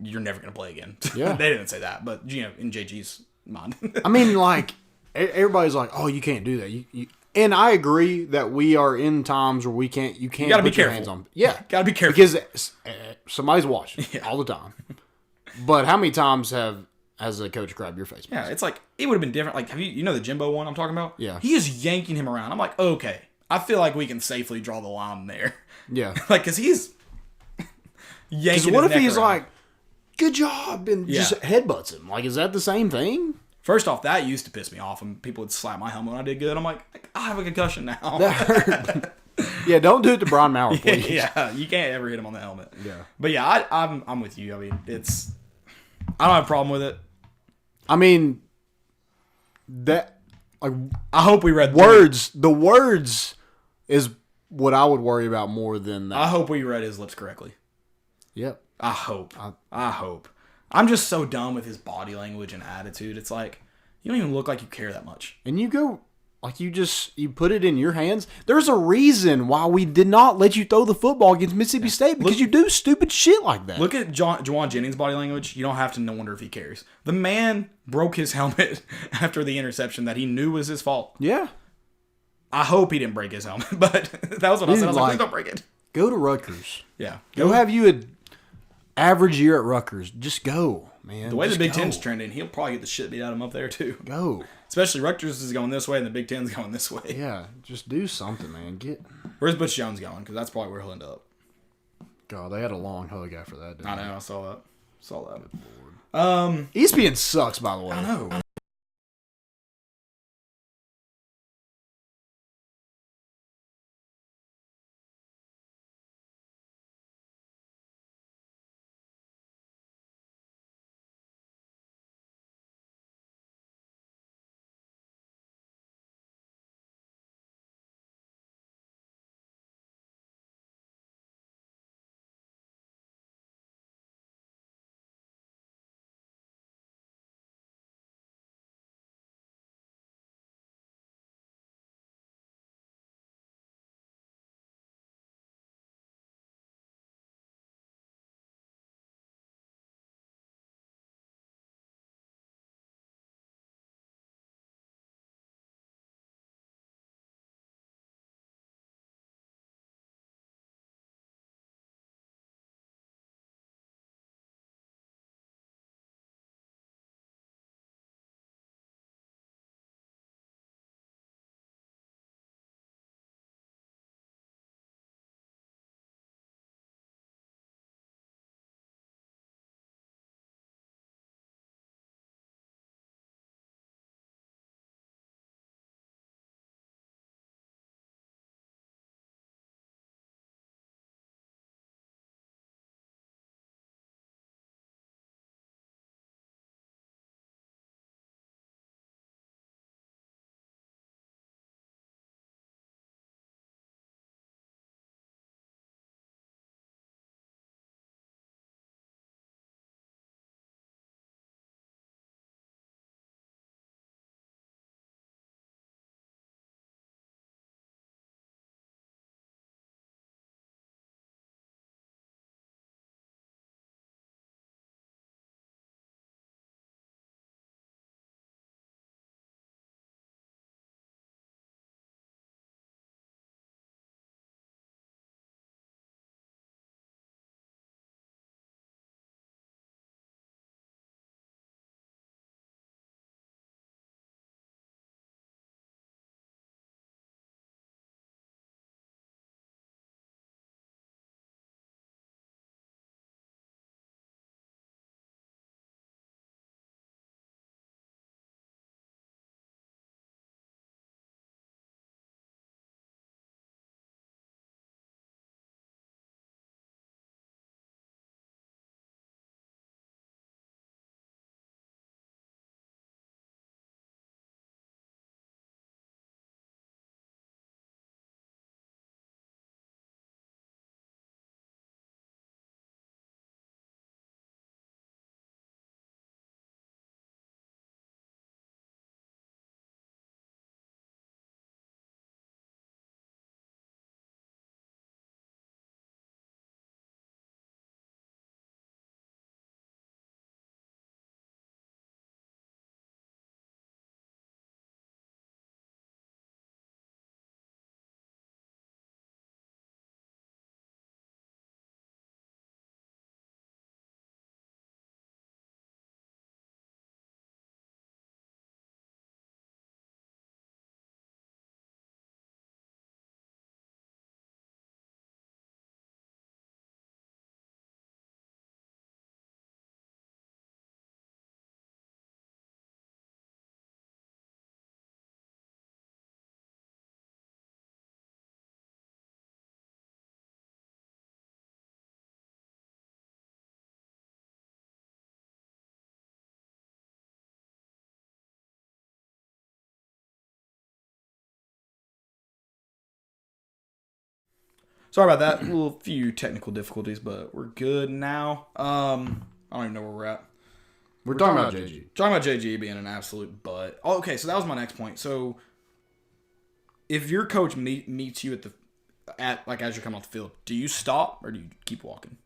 you're never going to play again. Yeah. They didn't say that, but, in JG's mind. I mean, like, everybody's like, oh, you can't do that. And I agree that we are in times where you can't gotta put be your careful. hands on. Yeah. Gotta be careful. Because somebody's watching all the time. But how many times has a coach grab your face? Yeah, it's like, it would have been different. Like, you know the Jimbo one I'm talking about? Yeah. He is yanking him around. I'm like, okay, I feel like we can safely draw the line there. Yeah. Like, because he's yanking his what if neck he's around. like, good job, and just headbutts him? Like, is that the same thing? First off, that used to piss me off when people would slap my helmet when I did good. I'm like, I have a concussion now. That hurt. Yeah, don't do it to Brian Maurer, please. Yeah, you can't ever hit him on the helmet. Yeah. But yeah, I'm with you. I mean, I don't have a problem with it. I mean, that, like, I hope we read the words is what I would worry about more than that. I hope we read his lips correctly. Yep. I hope. I hope. I'm just so done with his body language and attitude. It's like, you don't even look like you care that much. And you go, like, you put it in your hands. There's a reason why we did not let you throw the football against Mississippi State, because you do stupid shit like that. Look at Juwan Jennings' body language. You don't have to wonder if he cares. The man broke his helmet after the interception that he knew was his fault. Yeah. I hope he didn't break his helmet, but that was what I said. I was like, please don't break it. Go to Rutgers. Yeah. Go have you an average year at Rutgers. Just go, man. The way the Big Ten's trending, he'll probably get the shit beat out of him up there, too. Go. Especially Rutgers is going this way and the Big Ten's going this way. Yeah, just do something, man. Where's Butch Jones going? Because that's probably where he'll end up. God, they had a long hug after that, didn't I know, I saw that. Good Lord. ESPN sucks, by the way. I know. Sorry about that. A little few technical difficulties, but we're good now. I don't even know where we're at. We're talking about JG. Talking about JG being an absolute butt. Oh, okay, so that was my next point. So, if your coach meets you as you're coming off the field, do you stop or do you keep walking?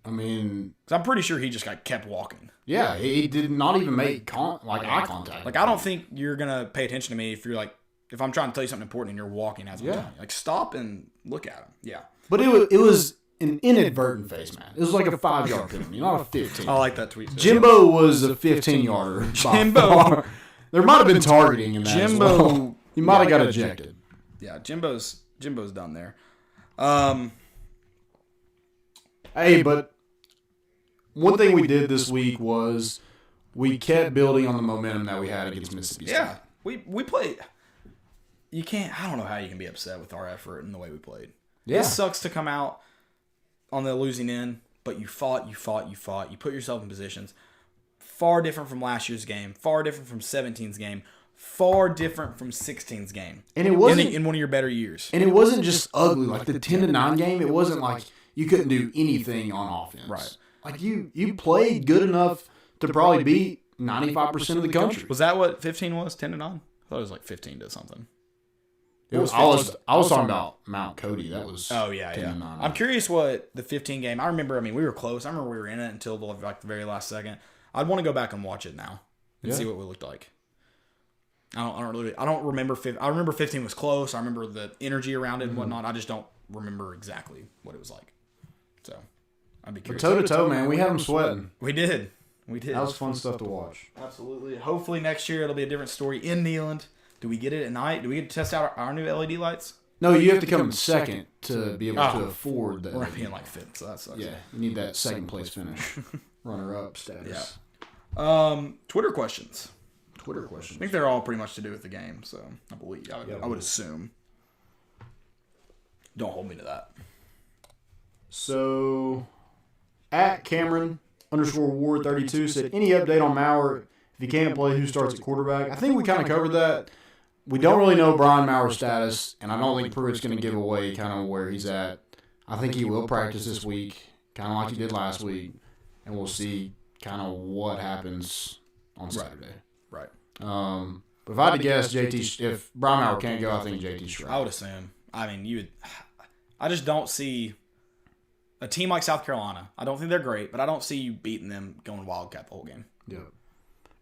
I mean, because I'm pretty sure he just kept walking. Yeah, he did not even make eye contact. Like, I don't think you're gonna pay attention to me if I'm trying to tell you something important and you're walking as I'm telling you. Like, stop and look at him. Yeah. But it was an inadvertent face, man. It was like a 5-yard penalty, not a 15. I like that tweet. Jimbo was a 15-yarder. Jimbo. There might have been targeting in that as well. He might have got ejected. Yeah, Jimbo's done there. Hey, but one thing we did this week was we kept building on the momentum that we had against Mississippi State. Yeah, we played. I don't know how you can be upset with our effort and the way we played. Yeah. It sucks to come out on the losing end, but you fought. You put yourself in positions far different from last year's game, far different from 17's game, far different from 16's game. And it wasn't in one of your better years. And it wasn't just ugly. Like the 10-9 game, it wasn't like you couldn't do anything on offense. Right. Like you played good enough to probably beat 95% of the country. Was that what 15 was? 10-9? I thought it was like 15 to something. I was talking about Mount Cody. That was 10-9. I'm curious what the 15 game. I remember. We were close. I remember we were in it until the very last second. I'd want to go back and watch it now and see what we looked like. I don't remember. I remember 15 was close. I remember the energy around it and whatnot. I just don't remember exactly what it was like. So I'd be curious. Toe to toe, man. We had them sweating. We did. That was fun stuff to watch. Absolutely. Hopefully next year it'll be a different story in Neyland. Do we get it at night? Do we get to test out our new LED lights? No, you have to come in second to be able to afford that. We're being like fifth, so that sucks. Yeah, you need that second place finish. Runner-up status. Yeah. Twitter questions. I think they're all pretty much to do with the game, so I believe. I would assume. Don't hold me to that. So, at Cameron_Ward32 said, any update on Maurer? If he can't play, who starts at quarterback? I think we kind of covered that. We don't really know Brian Maurer's status, and I don't think Pruitt's going to give away kind of where he's at. I think he will practice this week, kind of like he did last week, and we'll see kind of what happens on Saturday. Right. But if I had to guess, if Brian Maurer can't go, I think JT's right. I would assume. I just don't see a team like South Carolina. I don't think they're great, but I don't see you beating them going Wildcat the whole game. Yeah.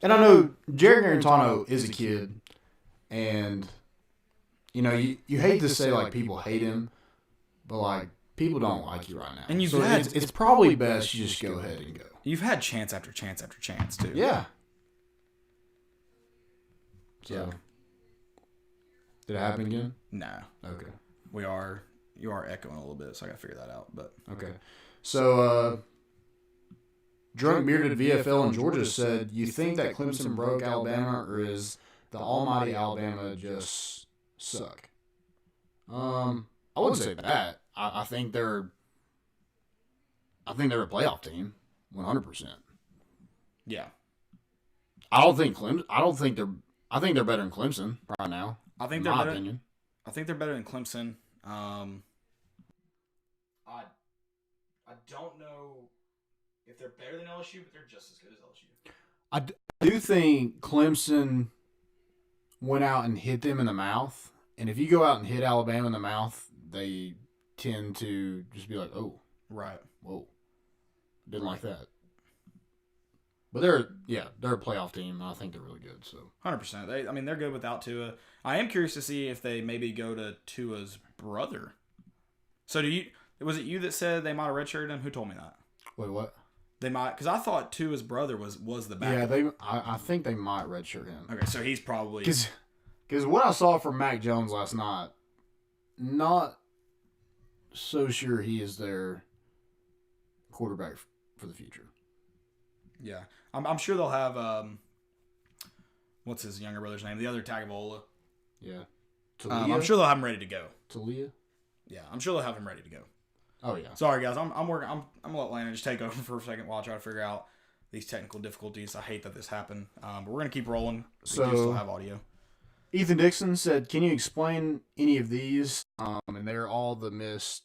And I know Jared Garantano is a kid, and you hate to say like people hate him, but like people don't like you right now. And it's probably best you just go ahead and go. You've had chance after chance after chance too. Yeah. So, did it happen again? No. Okay. You are echoing a little bit, so I got to figure that out. But okay. So, Drunk Bearded VFL in Georgia said, you think that Clemson broke Alabama, or is the almighty Alabama just suck? I wouldn't say that. I think they're a playoff team, 100%. Yeah. I think they're better than Clemson right now. I think they're better. Opinion. I think they're better than Clemson. I don't know if they're better than LSU, but they're just as good as LSU. I do think Clemson went out and hit them in the mouth, and if you go out and hit Alabama in the mouth, they tend to just be like, "Oh, right, whoa, didn't like that." But they're a playoff team, and I think they're really good. So 100%. They're good without Tua. I am curious to see if they maybe go to Tua's brother. So was it you that said they might have redshirted him? Who told me that? Wait, what? They might, because I thought Tua's brother was the backup. Yeah, I think they might redshirt him. Okay, so he's probably because what I saw from Mac Jones last night, not so sure he is their quarterback for the future. Yeah, I'm sure they'll have what's his younger brother's name? The other Tagovailoa. Yeah, I'm sure they'll have him ready to go. Talia. Yeah, I'm sure they'll have him ready to go. Oh yeah. Sorry guys, I'm working. I'm gonna let Landon just take over for a second while I try to figure out these technical difficulties. I hate that this happened, but we're gonna keep rolling. We do still have audio. Ethan Dixon said, "Can you explain any of these?" And they're all the missed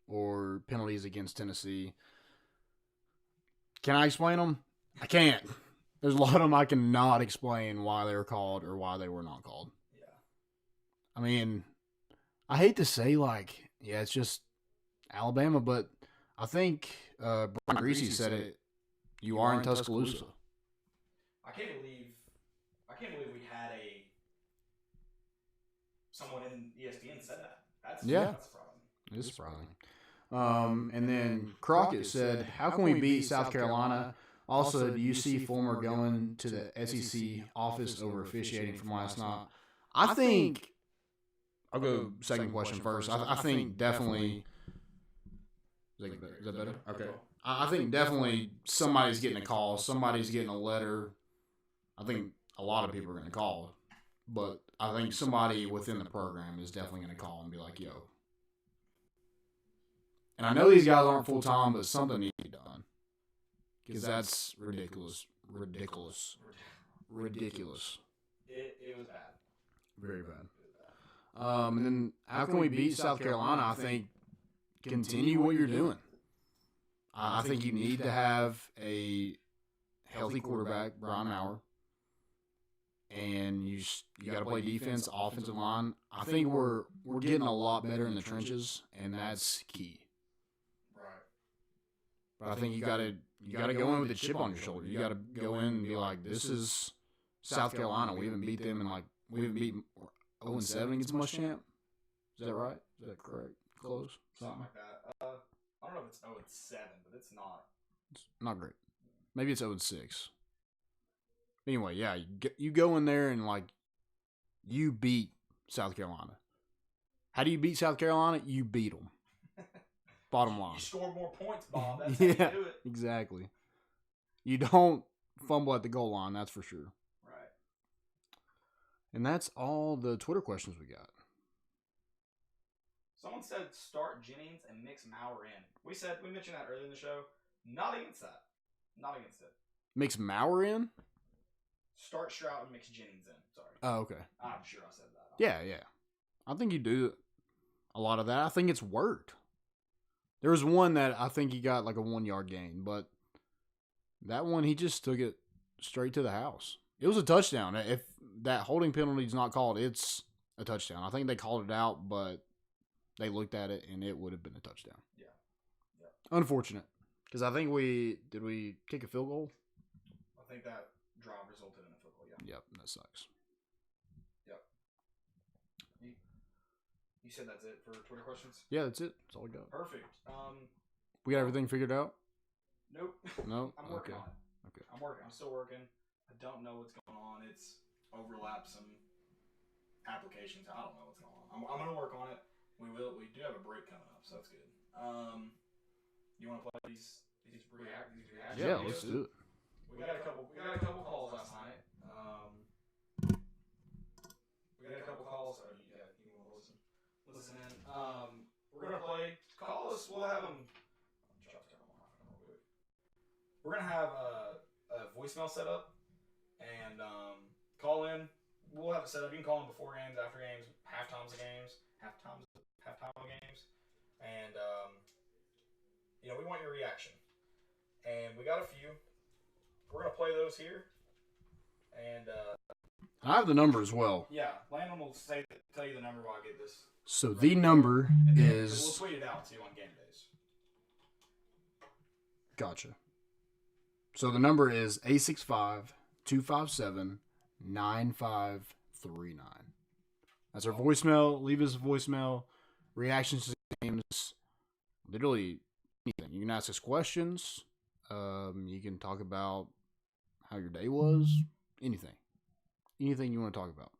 or penalties against Tennessee. Can I explain them? I can't. There's a lot of them I cannot explain why they were called or why they were not called. Yeah. I mean, I hate to say, like, yeah, it's just Alabama, but I think Brian Greasy said it. You are in Tuscaloosa. I can't believe we had someone in ESPN said that. That's surprising. It is surprising. And then Crockett said, "How can we beat South Carolina? Also, do you see Fulmer going to the SEC office over officiating from last night?" I think I'll go second question first. I think definitely. Is that better? Okay. I think definitely somebody's getting a call. Somebody's getting a letter. I think a lot of people are going to call. But I think somebody within the program is definitely going to call and be like, yo. And I know these guys aren't full-time, but something needs to be done. Because that's ridiculous. It was bad. Very bad. And then how can we beat South Carolina? I think continue what you're doing. I think you need to have a healthy quarterback, Brian Maurer, and you got to play defense, offensive line. I think we're getting a lot better in the trenches, and that's key. Right. But I think you got to go in with a chip on your shoulder. You got to go in and be like, this is South Carolina. We haven't beat them we haven't beat 0-7 against Muschamp. Is that right? Is that correct? Close. Something like that. I don't know if it's 0-7, but it's not. It's not great. Maybe it's 0-6. Anyway, yeah, you go in there and you beat South Carolina. How do you beat South Carolina? You beat them. Bottom line. You score more points, Bob. That's how you do it. Exactly. You don't fumble at the goal line, that's for sure. Right. And that's all the Twitter questions we got. Someone said start Jennings and mix Maurer in. We mentioned that earlier in the show. Not against that. Not against it. Mix Maurer in? Start Stroud and mix Jennings in. Sorry. Oh, okay. I'm sure I said that. Yeah. I think you do a lot of that. I think it's worked. There was one that I think he got like a 1-yard gain, but that one he just took it straight to the house. It was a touchdown. If that holding penalty is not called, it's a touchdown. I think they called it out, but they looked at it and it would have been a touchdown. Yeah. Unfortunate. Because I think did we kick a field goal? I think that drive resulted in a field goal, yeah. Yep, that sucks. Yep. You said that's it for Twitter questions? Yeah, that's it. That's all we got. Perfect. We got everything figured out? Nope. No? I'm working on it. Okay. I'm still working. I don't know what's going on. It's overlapped some applications. I don't know what's going on. I'm going to work on it. We do have a break coming up, so that's good. You want to play these reactions? Yeah, let's do it. We got a couple calls last night. We got a couple calls. Oh, yeah, you want to listen in. We're gonna play. Call us. We'll have them. We're gonna have a voicemail set up and call in. We'll have it set up. You can call in before games, after games, halftime of games, and we want your reaction. And we got a few. We're gonna play those here. And I have the number as well. Yeah, Landon will tell you the number while I get this. So the number is. We'll tweet it out too on game days. Gotcha. So the number is 865-257-9539. That's our voicemail. Leave us a voicemail. Reactions to games. Literally anything. You can ask us questions. You can talk about how your day was. Anything. Anything you want to talk about.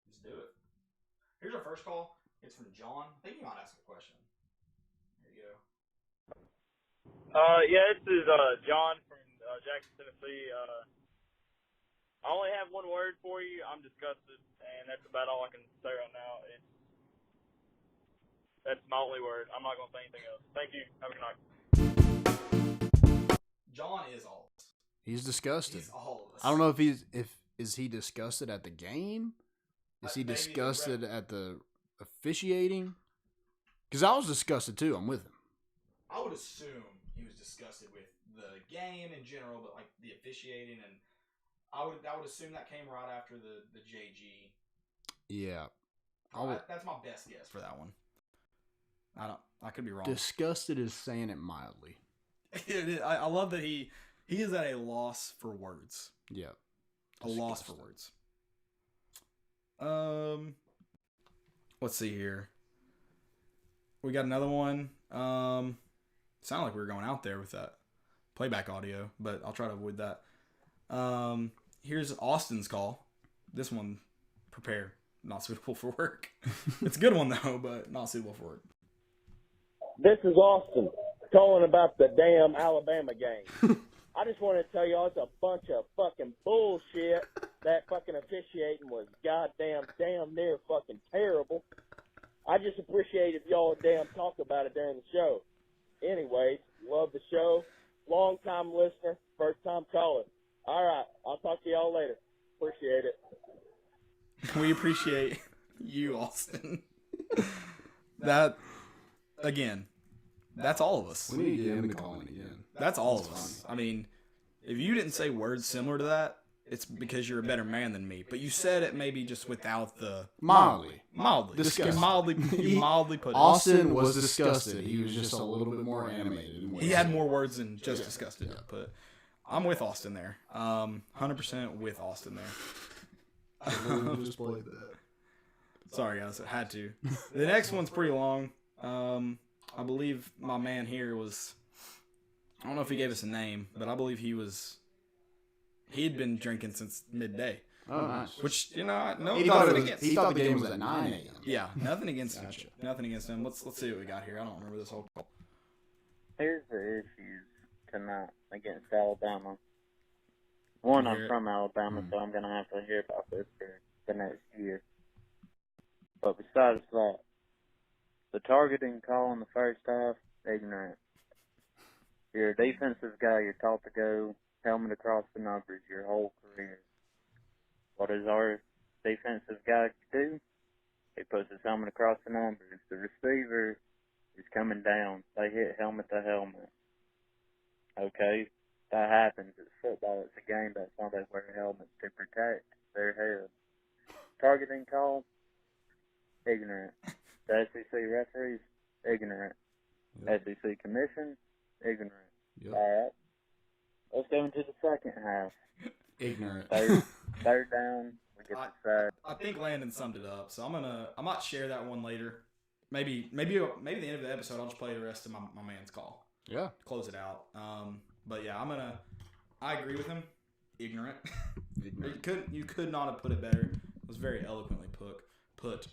Just do it. Here's our first call. It's from John. I think you might ask a question. Here you go. Yeah, this is John from Jackson, Tennessee. I only have one word for you. I'm disgusted, and that's about all I can say right now. That's my only word. I'm not going to say anything else. Thank you. Have a good night. John is all of us. He's disgusted. He's all of us. I don't know is he disgusted at the game? Is he disgusted at the officiating? Because I was disgusted too. I'm with him. I would assume he was disgusted with the game in general, but like the officiating, and I would assume that came right after the JG. Yeah, that's my best guess for that one. I could be wrong. Disgusted is saying it mildly. I love that he is at a loss for words. Yeah, a loss for words. Let's see here. We got another one. Sounded like we were going out there with that playback audio, but I'll try to avoid that. Here's Austin's call. This one, prepare. Not suitable for work. It's a good one, though, but not suitable for work. This is Austin calling about the damn Alabama game. I just want to tell y'all it's a bunch of fucking bullshit. That fucking officiating was damn near fucking terrible. I just appreciate if y'all damn talk about it during the show. Anyways, love the show. Long time listener, first time caller. All right, I'll talk to y'all later. Appreciate it. We appreciate you, Austin. That, again, that's all of us. We need to get him to call in again. That's all of us. I mean, if you didn't say words similar to that, it's because you're a better man than me. But you said it maybe just without the... Mildly. Disgusted. You mildly put it. Austin was disgusted. He was just a little bit more animated. He had more words than just disgusted. Yeah. But I'm with Austin there. 100% with Austin there. I just played that. Sorry, guys. I had to. The next one's pretty long. I believe my man here was... I don't know if he gave us a name, but I believe he'd been drinking since midday. Oh, nice. Which, he thought the game was at 9 a.m. Yeah, nothing against him. Nothing against him. Let's see what we got here. I don't remember this whole call. Here's the issues tonight against Alabama. One, I'm from Alabama, so I'm going to have to hear about this for the next year. But besides that, the targeting call in the first half, ignorant. You're a defensive guy. You're taught to go helmet across the numbers your whole career. What does our defensive guy do? He puts his helmet across the numbers. The receiver is coming down. They hit helmet to helmet. Okay, that happens. It's football. It's a game. That's why they wear helmets, to protect their head. Targeting call, ignorant. The SEC referees, ignorant. Yep. SEC commission, ignorant. Yep. All right. Let's go into the second half. Ignorant. Third down. We get the side. I think Landon summed it up, so I might share that one later. Maybe at the end of the episode I'll just play the rest of my man's call. Yeah. Close it out. But yeah, I agree with him. Ignorant. You could not have put it better. It was very eloquently put.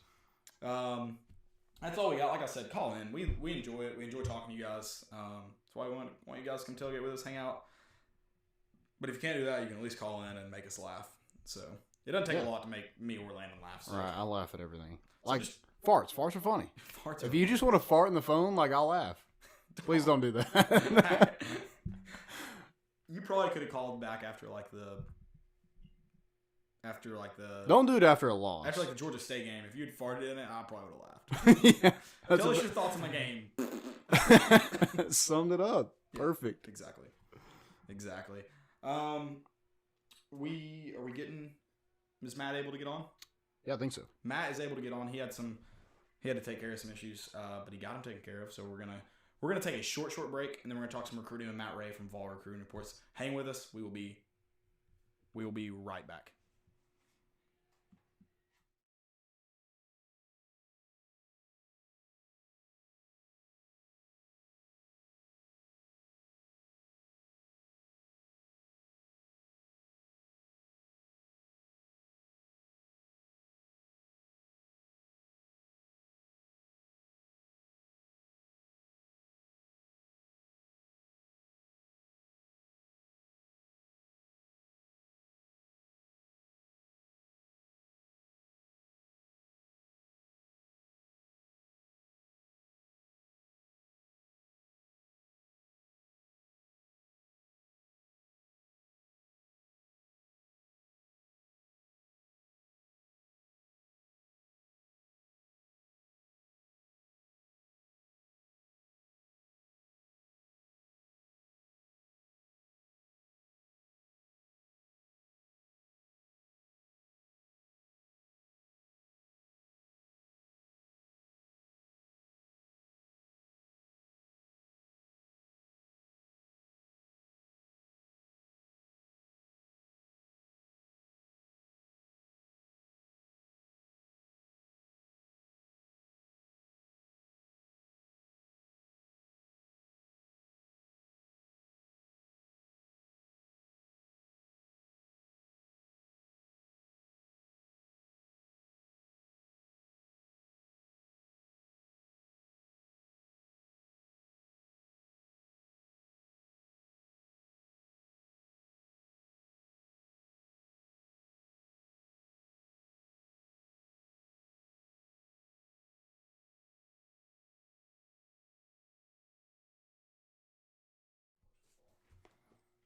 That's all we got. Like I said, call in. We enjoy it. We enjoy talking to you guys. That's why we want you guys to come tailgate with us, hang out. But if you can't do that, you can at least call in and make us laugh. So it doesn't take a lot to make me or Landon laugh. So. Right, I laugh at everything. Like farts. Farts are funny. If you just want to fart in the phone, I'll laugh. Please don't do that. You probably could have called back after the. Don't do it after a loss. After the Georgia State game, if you'd farted in it, I probably would have laughed. Yeah, Tell us your thoughts on the game. Summed it up. Perfect. Exactly. Are we getting? Is Matt able to get on? Yeah, I think so. Matt is able to get on. He had to take care of some issues, but he got them taken care of. So we're gonna take a short break, and then we're gonna talk some recruiting with Matt Ray from Vol Recruiting Reports. Hang with us. We will be right back.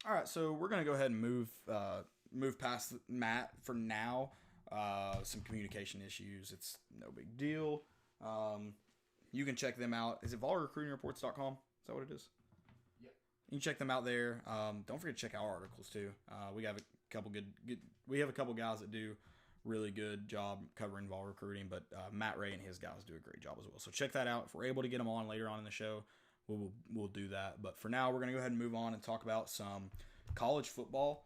All right, so we're gonna go ahead and move past Matt for now. Some communication issues. It's no big deal. You can check them out. Is it VolRecruitingReports.com? Is that what it is? Yep. You can check them out there. Don't forget to check our articles too. We have a couple we have a couple guys that do really good job covering Vol recruiting, but Matt Ray and his guys do a great job as well. So check that out. If we're able to get them on later on in the show, we'll do that. But for now, we're gonna go ahead and move on and talk about some college football.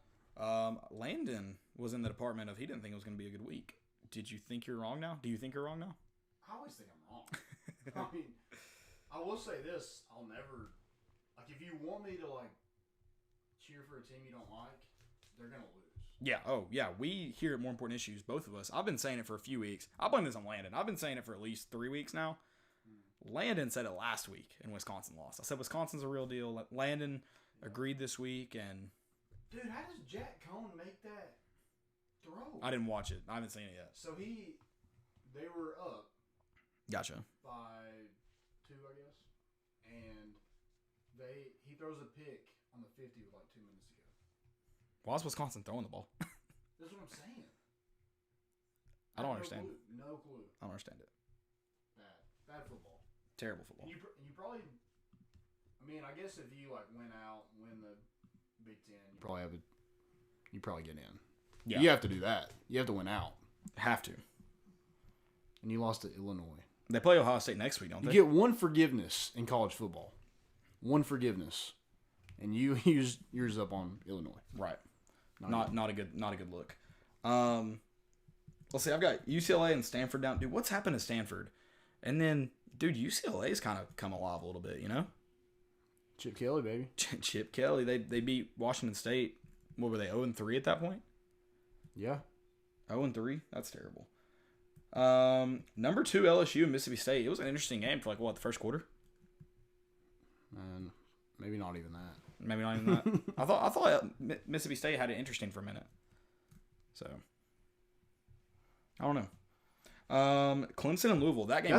Landon was in the department of he didn't think it was going to be a good week. Did you think you're wrong now? Do you think you're wrong now? I always think I'm wrong. I mean, I will say this: I'll never if you want me to cheer for a team you don't like, they're gonna lose. Yeah. Oh, yeah. We hear it more important issues, both of us. I've been saying it for a few weeks. I blame this on Landon. I've been saying it for at least 3 weeks now. Landon said it last week, and Wisconsin lost. I said Wisconsin's a real deal. Landon agreed this week, and dude, how does Jack Cohn make that throw? I didn't watch it. I haven't seen it yet. So they were up. Gotcha. By 2, I guess, and he throws a pick on the 50 with 2 minutes to go. Why is Wisconsin throwing the ball? That's what I'm saying. I don't understand. No clue. I don't understand it. Bad football. Terrible football. And you probably, I guess if you went out and win the Big Ten, you probably get in. Yeah. You have to do that. You have to win out. Have to. And you lost to Illinois. They play Ohio State next week, don't they? You get one forgiveness in college football. One forgiveness. And you use yours up on Illinois. Right. Not a good look. Let's see, I've got UCLA and Stanford down. Dude, what's happened to Stanford? And then, dude, UCLA's kind of come alive a little bit, you know? Chip Kelly, baby. Chip Kelly. They beat Washington State. What were they, 0-3 at that point? Yeah. 0-3? That's terrible. Number 2, LSU and Mississippi State. It was an interesting game for the first quarter? And maybe not even that. Maybe not even that. I thought Mississippi State had it interesting for a minute. So, I don't know. Clemson and Louisville. That game.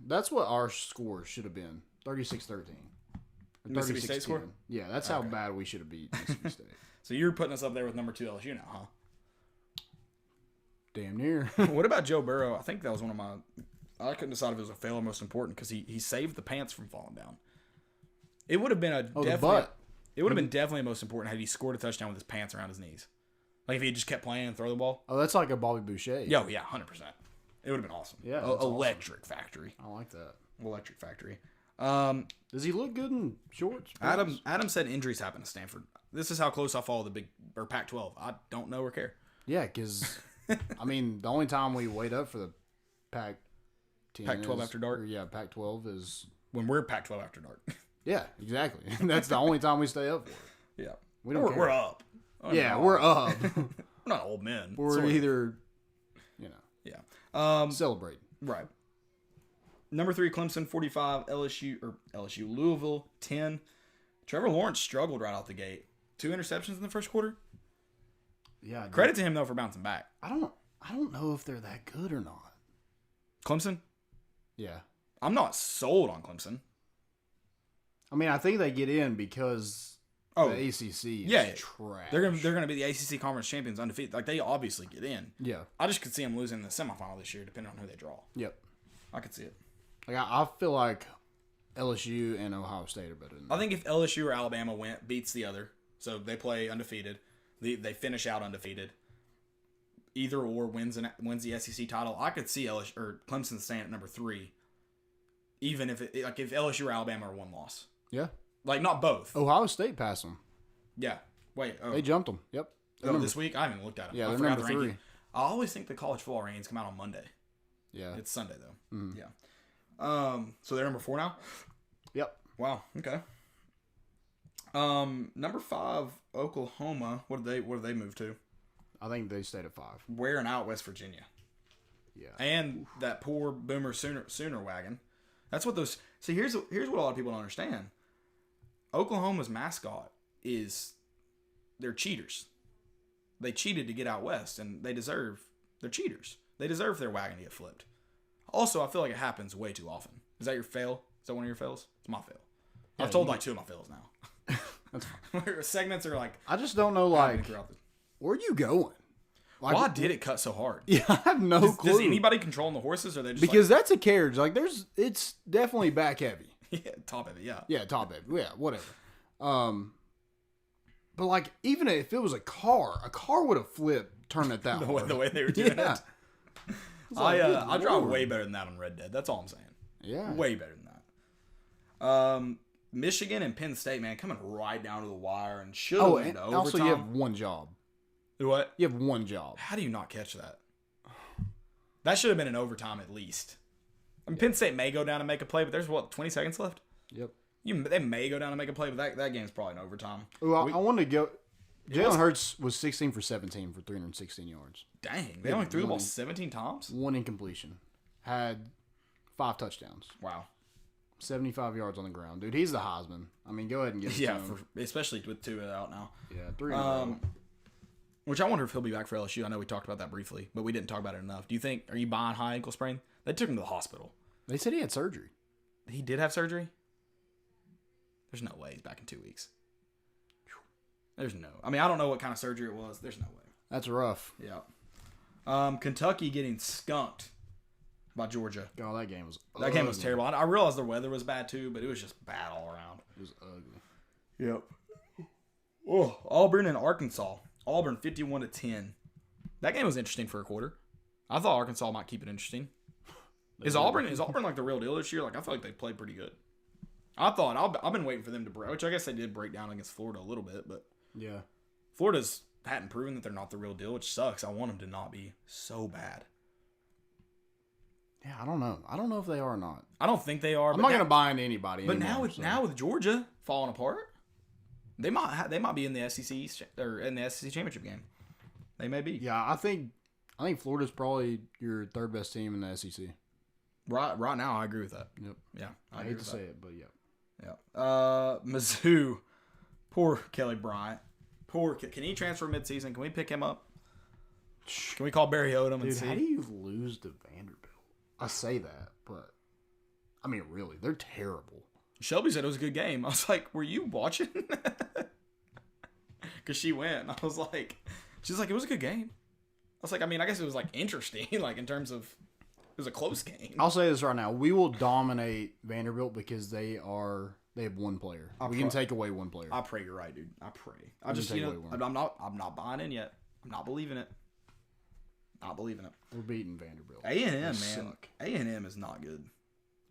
That's what our score should have been. 36-13. Mississippi State score. Yeah, that's how bad we should have beat Mississippi State. So you're putting us up there with number 2 LSU now, huh? Damn near. What about Joe Burrow? I think that was one of my. I couldn't decide if it was a fail or most important because he saved the pants from falling down. It would have been It would have been definitely most important had he scored a touchdown with his pants around his knees. If he just kept playing and throw the ball. Oh, that's like a Bobby Boucher. Yo, yeah, 100%. It would have been awesome. Yeah, Electric awesome. Factory. I like that. Electric Factory. Does he look good in shorts? Adam said injuries happen to Stanford. This is how close I follow the Pac-12. I don't know or care. Yeah, because the only time we wait up for the Pac-12 after dark. Pac-12 is when we're Pac-12 after dark. Yeah, exactly. That's the only time we stay up for it. Yeah, we don't. We're up. We're up. We're not old men. We're either, yeah, celebrate. Right. Number 3, Clemson, 45, LSU, Louisville, 10. Trevor Lawrence struggled right out the gate. 2 interceptions in the first quarter. Yeah. Credit to him though for bouncing back. I don't know if they're that good or not. Clemson? Yeah. I'm not sold on Clemson. I think they get in because the ACC is trash. They're gonna be the ACC conference champions undefeated. They obviously get in. Yeah. I just could see them losing the semifinal this year, depending on who they draw. Yep. I could see it. I feel like LSU and Ohio State are better than that. I think if LSU or Alabama beats the other, so they play undefeated, they finish out undefeated. Either or wins the SEC title. I could see LSU or Clemson staying at number 3, even if if LSU or Alabama are 1 loss. Yeah. Not both. Ohio State passed them. Yeah. Wait. Oh. They jumped them. Yep. This week? I haven't even looked at them. Yeah, they're number 3. I always think the college football rankings come out on Monday. Yeah. It's Sunday, though. Mm-hmm. Yeah. So they're number 4 now? Yep. Wow. Okay. Number 5, Oklahoma. What did they move to? I think they stayed at 5. Wearing out West Virginia. Yeah. And that poor Boomer Sooner wagon. That's what those... See, here's what a lot of people don't understand. Oklahoma's mascot is... They're cheaters. They cheated to get out west, and they're cheaters. They deserve their wagon to get flipped. Also, I feel like it happens way too often. Is that your fail? Is that one of your fails? It's my fail. I've told 2 of my fails now. That's fine. Segments are like I just don't know, like, where are you going? Like, why did it cut so hard? Yeah, I have no clue. Does anybody controlling the horses, or they just because that's a carriage? Like, it's definitely back heavy. yeah, top heavy, yeah, yeah, top heavy, yeah, whatever. But like, even if it was a car would have flipped, turned it that the way they were doing it. Like, I drive way better than that on Red Dead. That's all I'm saying. Yeah, way better than that. Michigan and Penn State, man, coming right down to the wire and should have went to overtime. Also, you have one job. What? You have one job. How do you not catch that? That should have been an overtime at least. I mean, Penn State may go down and make a play, but there's 20 seconds left. Yep. They may go down and make a play, but that game's probably an overtime. Well, I want to go. Jalen Hurts was 16 for 17 for 316 yards. Dang, they only threw the ball 17 times. One incompletion. Had 5 touchdowns. Wow. 75 yards on the ground, dude. He's the Heisman. I mean, go ahead and get it to him. Especially with 2 out now. Yeah, 3 in a row. Which I wonder if he'll be back for LSU. I know we talked about that briefly, but we didn't talk about it enough. Are you buying high ankle sprain? They took him to the hospital. They said he had surgery. He did have surgery? There's no way he's back in 2 weeks. There's no. I mean, I don't know what kind of surgery it was. There's no way. That's rough. Yeah. Kentucky getting skunked by Georgia. God, that game was ugly. That game was terrible. I realized the weather was bad too, but it was just bad all around. It was ugly. Yep. Oh, Auburn and Arkansas. Auburn 51-10. That game was interesting for a quarter. I thought Arkansas might keep it interesting. Is Auburn like the real deal this year? Like, I feel like they played pretty good. I've been waiting for them to break, which I guess they did break down against Florida a little bit, but yeah, Florida's hadn't proven that they're not the real deal, which sucks. I want them to not be so bad. Yeah, I don't know. I don't know if they are or not. I don't think they are. I'm not going to buy into anybody. But anymore, now with Georgia falling apart, they might be in the SEC or in the SEC championship game. They may be. Yeah, I think Florida's probably your third best team in the SEC. Right now, I agree with that. Yep. Yeah, I hate to say it, but yeah. Yeah. Mizzou, poor Kelly Bryant. Can he transfer midseason? Can we pick him up? Can we call Barry Odom and see? How do you lose to Vanderbilt? I say that, but I mean, really, they're terrible. Shelby said it was a good game. I was like, were you watching? Because she went. She's like, it was a good game. I was like, I mean, I guess it was like interesting, like in terms of it was a close game. I'll say this right now: we will dominate Vanderbilt because they have one player. We can take away one player. I pray you're right, dude. I pray. I'm not buying in yet. I'm not believing it. We're beating Vanderbilt. A&M, man. Suck. A&M is not good.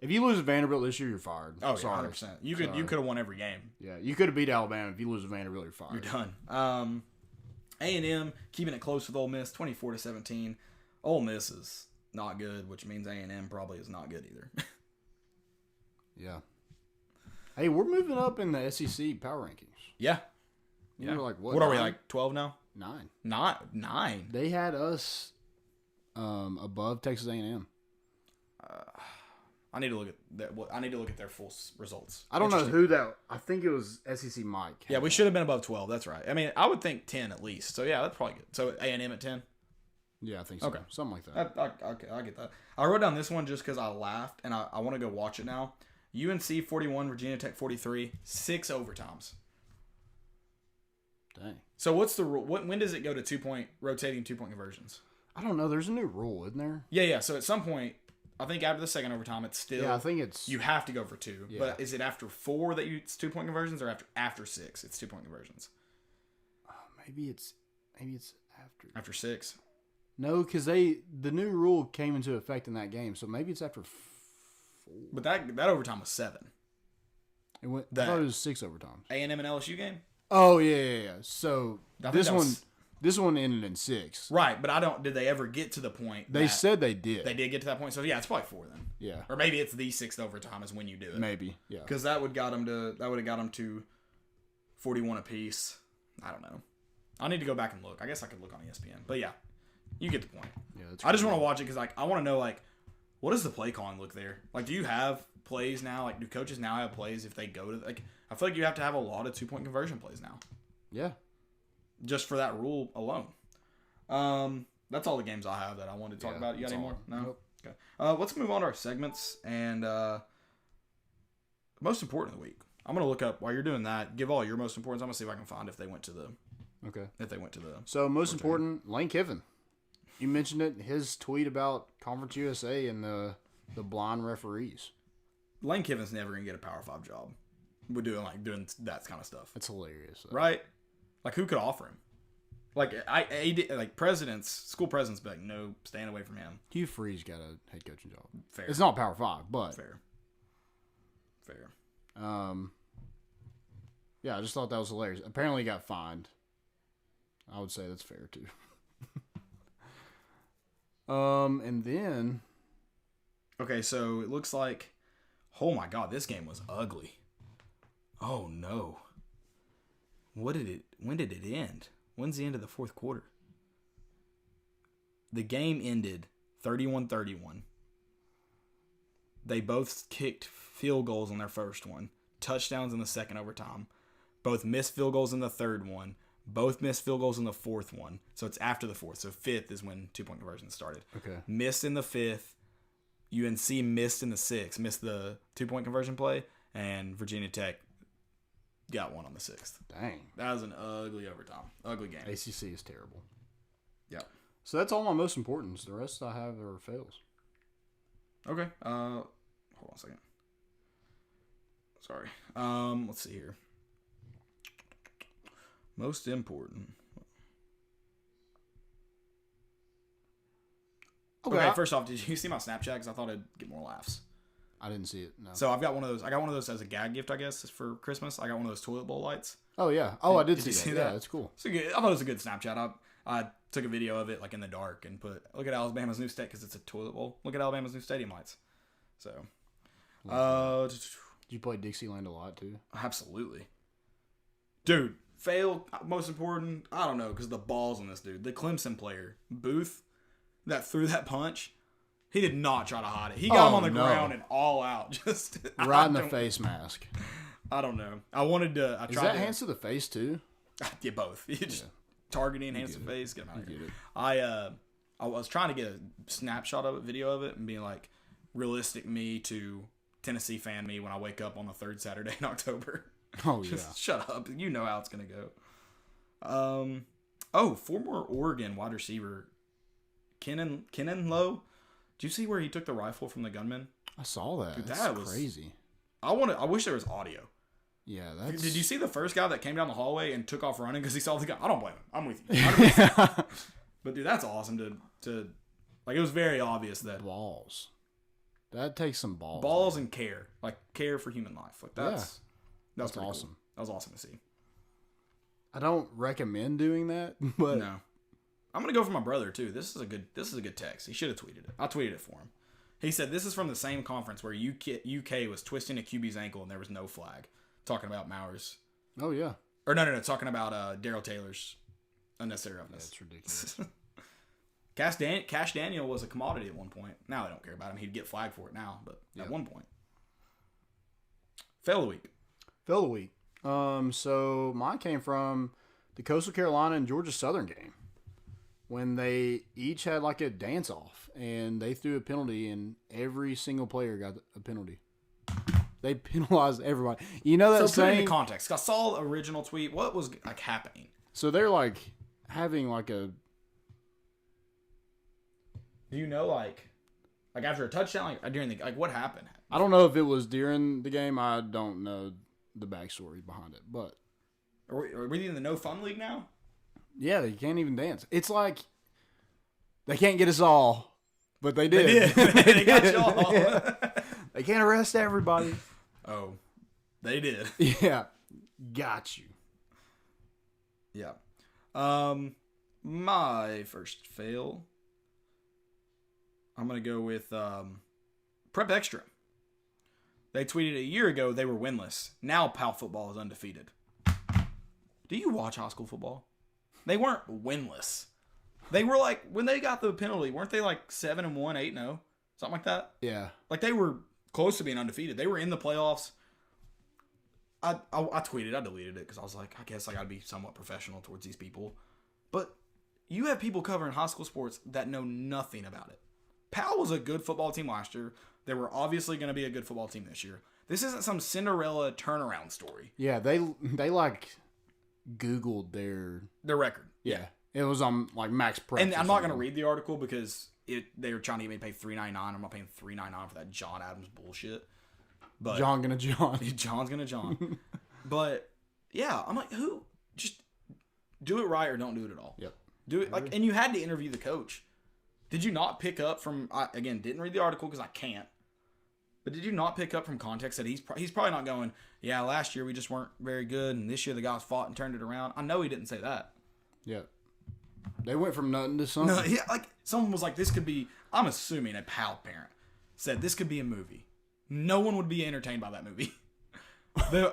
If you lose to Vanderbilt this year, you're fired. Oh, sorry. 100%. You could have won every game. Yeah, you could have beat Alabama. If you lose to Vanderbilt, you're fired. You're done. A&M keeping it close with Ole Miss, 24-17. Ole Miss is not good, which means A&M probably is not good either. Yeah. Hey, we're moving up in the SEC power rankings. Yeah. We're like what? What are we, like 12 now? 9. Not 9. They had us above Texas A&M. I need to look at that. I need to look at their full results. I don't know who that. I think it was SEC Mike. Yeah, we should have been above 12. That's right. I mean, I would think 10 at least. So yeah, that's probably good. So A&M at 10. Yeah, I think so. Okay, something like that. I get that. I wrote down this one just because I laughed and I want to go watch it now. UNC 41, Virginia Tech 43, 6 overtimes. Dang. So what's the rule? When does it go to rotating 2-point conversions? I don't know. There's a new rule, isn't there? Yeah. So at some point, I think after the second overtime, it's still. Yeah, I think it's. You have to go for 2. Yeah. But is it after 4 that it's 2-point conversions, or after 6 it's 2-point conversions? Maybe it's after. After 6. No, because the new rule came into effect in that game, so maybe it's after 4. But that overtime was 7. I thought it was 6 overtimes. A&M and LSU game. Oh yeah. So this one ended in 6. Right, but did they ever get to the point? They said they did. They did get to that point. So yeah, it's probably 4 then. Yeah. Or maybe it's the 6th overtime is when you do it. Maybe. Yeah. Because that would have got them to 41 apiece. I don't know. I need to go back and look. I guess I could look on ESPN. But yeah, you get the point. Yeah. I just want to watch it because I want to know what does the play calling look there? Like, do you have plays now? Like, do coaches now have plays if they go to I feel like you have to have a lot of 2-point conversion plays now. Yeah. Just for that rule alone. That's all the games I have that I wanted to talk about. You got any more? No? Nope. Okay. Let's move on to our segments and most important of the week. I'm gonna look up while you're doing that. Give all your most importance. I'm gonna see if I can find if they went to the. Okay. If they went to the. So most important, Lane Kiffin. You mentioned it. His tweet about Conference USA and the blind referees. Lane Kiffin's never gonna get a Power 5 job. We're doing that kind of stuff. That's hilarious, though. Right? Like who could offer him? Like presidents, school presidents, be like, no, staying away from him. Hugh Freeze got a head coaching job. Fair. It's not Power 5, but fair. Yeah, I just thought that was hilarious. Apparently, he got fined. I would say that's fair too. And then, okay, so it looks like, oh my God, this game was ugly. Oh no. When did it end? When's the end of the fourth quarter? The game ended 31-31. They both kicked field goals in their first one. Touchdowns in the second overtime. Both missed field goals in the third one. Both missed field goals in the fourth one. So it's after the fourth. So fifth is when 2-point conversions started. Okay. Missed in the fifth. UNC missed in the sixth. Missed the 2-point conversion play. And Virginia Tech got one on the sixth. Dang. That was an ugly overtime. Ugly game. ACC is terrible. Yeah. So that's all my most importance. The rest I have are fails. Okay. Hold on a second. Sorry. Let's see here. Most important. Okay, first off, did you see my Snapchat? Because I thought I'd get more laughs. I didn't see it, no. So I've got one of those. I got one of those as a gag gift, I guess, for Christmas. I got one of those toilet bowl lights. Oh, yeah. Oh, I did you see that. Yeah, that's cool. I thought it was a good Snapchat. I took a video of it like in the dark and put, look at Alabama's new state, because it's a toilet bowl. Look at Alabama's new stadium lights. So, did you play Dixieland a lot, too? Absolutely. Dude, fail, most important, I don't know, because the balls on this dude. The Clemson player, Booth, that threw that punch, he did not try to hide it. He got him on the ground and all out. Just right in the face mask. I don't know. I wanted to. Is that hands to the face, too? Yeah, both. You just targeting hands to the face. Get him out of here. I was trying to get a snapshot of it, video of it, and being like, realistic me to Tennessee fan me when I wake up on the third Saturday in October. Oh, yeah. Just shut up. You know how it's going to go. Former Oregon wide receiver Kenan Lowe. Did you see where he took the rifle from the gunman? I saw that. Dude, that was crazy. I wish there was audio. Yeah, that's... Did you see the first guy that came down the hallway and took off running because he saw the guy? I don't blame him. I'm with you. But dude, that's awesome to like. It was very obvious that balls. That takes some balls. Balls, man. And care, like care for human life. Like that's that's awesome. Cool. That was awesome to see. I don't recommend doing that, but no. I'm gonna go for my brother too. This is a good text. He should have tweeted it. I tweeted it for him. He said this is from the same conference where UK was twisting a QB's ankle and there was no flag. Talking about Mowers. Oh yeah. Or no. Talking about Daryl Taylor's unnecessary roughness. That's ridiculous. Cash Daniel was a commodity at one point. Now I don't care about him. He'd get flagged for it now, but at one point. Fail of the week. So mine came from the Coastal Carolina and Georgia Southern game when they each had like a dance off and they threw a penalty and every single player got a penalty. They penalized everybody. You know that so put it saying? into context. I saw the original tweet. What was like happening? So they're like having like a. Do you know like after a touchdown, like during the what happened? I don't know if it was during the game. I don't know the backstory behind it, but are we in the no fun league now? Yeah, they can't even dance. It's like they can't get us all, but they did. They got you all. They can't arrest everybody. Oh, they did. Yeah, got you. Yeah. My first fail. I'm gonna go with Prep Extra. They tweeted a year ago they were winless. Now PAL football is undefeated. Do you watch high school football? They weren't winless. They were like, when they got the penalty, weren't they like 7-1, 8-0? Something like that? Yeah. Like they were close to being undefeated. They were in the playoffs. I tweeted, I deleted it because I was like, I guess I got to be somewhat professional towards these people. But you have people covering high school sports that know nothing about it. PAL was a good football team last year. They were obviously going to be a good football team this year. This isn't some Cinderella turnaround story. Yeah, they like Googled their record. Yeah. It was on like Max Prep. And I'm not going to read the article because they were trying to get me to pay $3.99. I'm not paying $3.99 for that John Adams bullshit. But John's gonna John. But yeah, I'm like, who? Just do it right or don't do it at all. Yep. Do it like, and you had to interview the coach. Did you not pick up from? Again, didn't read the article because I can't. But did you not pick up from context that he's probably not going? Yeah, last year we just weren't very good, and this year the guys fought and turned it around. I know he didn't say that. Yeah. They went from nothing to something. No, yeah, like someone was like, this could be. I'm assuming a pal parent said this could be a movie. No one would be entertained by that movie.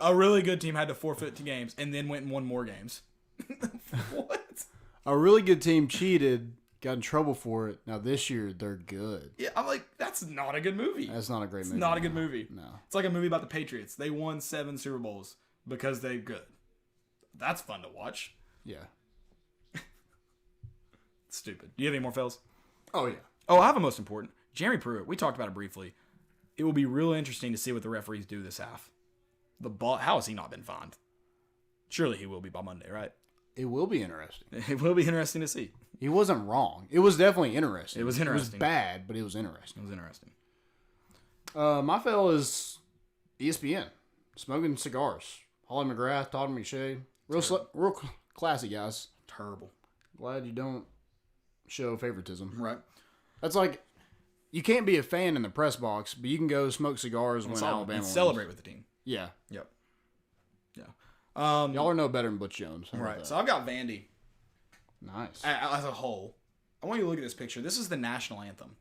A really good team had to forfeit 2 games and then went and won more games. What? A really good team cheated, got in trouble for it. Now this year they're good. Yeah, I'm like, that's not a good movie. That's not a great movie. Not a good movie. No. It's like a movie about the Patriots. They won 7 Super Bowls because they're good. That's fun to watch. Yeah. Stupid. Do you have any more fails? Oh yeah. Oh, I have a most important. Jeremy Pruitt. We talked about it briefly. It will be real interesting to see what the referees do this half. The ball. How has he not been fined? Surely he will be by Monday, right? It will be interesting. It will be interesting to see. He wasn't wrong. It was definitely interesting. It was interesting. It was bad, but it was interesting. It was interesting. My fail is ESPN. Smoking cigars. Holly McGrath, Todd McShay. Real classy guys. Terrible. Glad you don't show favoritism. Right. That's like, you can't be a fan in the press box, but you can go smoke cigars when Alabama and wins. celebrate with the team. Yeah. Yep. Yeah. Y'all are no better than Butch Jones. How about Right. that? So I've got Vandy Nice. as a whole. I want you to look at this picture. This is the national anthem.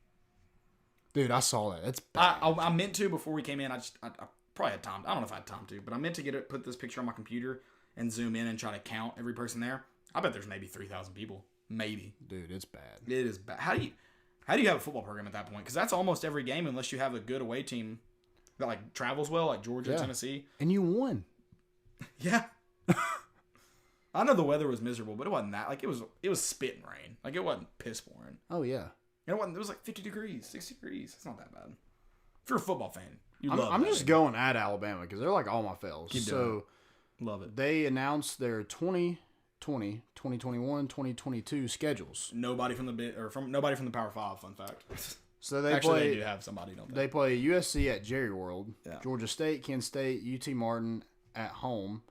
Dude, I saw that. That's bad. I meant to before we came in. I probably had time. I don't know if I had time to, but I meant to put this picture on my computer and zoom in and try to count every person there. I bet there's maybe 3,000 people. Maybe. Dude, it's bad. It is bad. How do you have a football program at that point? Because that's almost every game unless you have a good away team that like travels well, like Georgia, Yeah. Tennessee. And you won. Yeah. I know the weather was miserable, but it wasn't that. Like it was spitting rain. Like it wasn't piss pouring. Oh, yeah. It was like 50 degrees, 60 degrees. It's not that bad. If you're a football fan, I'm just going at Alabama because they're like all my fails. So love it. they announced their 2020, 2021, 2022 schedules. Nobody from the Power 5, fun fact. So they Actually, they do have somebody, don't they? They play USC at Jerry World, Yeah. Georgia State, Kent State, UT Martin at home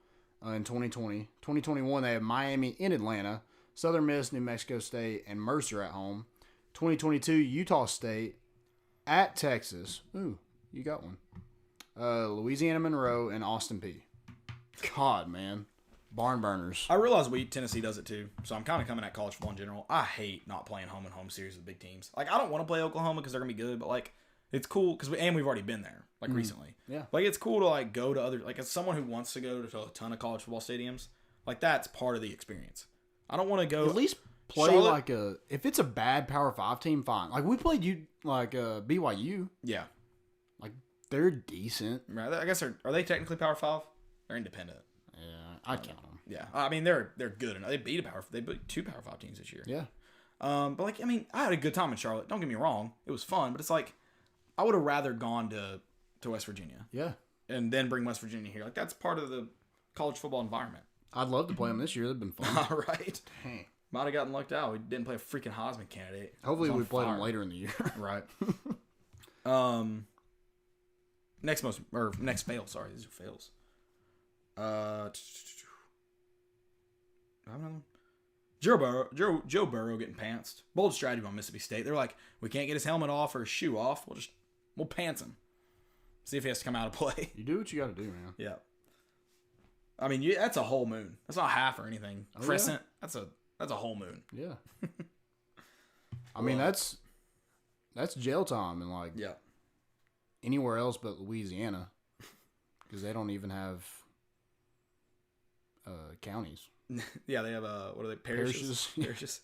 in 2020. 2021, they have Miami in Atlanta, Southern Miss, New Mexico State, and Mercer at home. 2022, Utah State at Texas. Ooh, you got one. Louisiana Monroe and Austin Peay. God, man. Barn burners. I realize Tennessee does it too, so I'm kind of coming at college football in general. I hate not playing home and home series with big teams. Like I don't want to play Oklahoma because they're gonna be good, but like it's cool because we've already been there like recently. Yeah. Like it's cool to like go to other like as someone who wants to go to a ton of college football stadiums. Like that's part of the experience. I don't want to go At least play Charlotte- like if it's a bad Power 5 team, fine. Like we played BYU. Yeah, Like they're decent. right. I guess are they technically Power 5? They're independent. Yeah, I'd count them. Yeah, I mean they're good enough. They beat 2 Power 5 teams this year. Yeah. But like I mean I had a good time in Charlotte. Don't get me wrong, it was fun. But it's like I would have rather gone to West Virginia Yeah. and then bring West Virginia here. Like that's part of the college football environment. I'd love to play them this year. That'd been fun. All right, Dang. might have gotten lucked out. We didn't play a freaking Heisman candidate. Hopefully It was we on play them fire. later in the year. Right. Next fail. Sorry, these are fails. I have another one. Joe Burrow getting pantsed. Bold strategy on Mississippi State. They're like, we can't get his helmet off or his shoe off. We'll pants him. See if he has to come out of play. You do what you got to do, man. Yeah. I mean, that's a whole moon. That's not half or anything. Crescent. Yeah? That's a whole moon. Yeah. I mean, that's jail time and like Yeah. anywhere else but Louisiana because they don't even have counties. Yeah, they have what are they? Parishes. Parishes.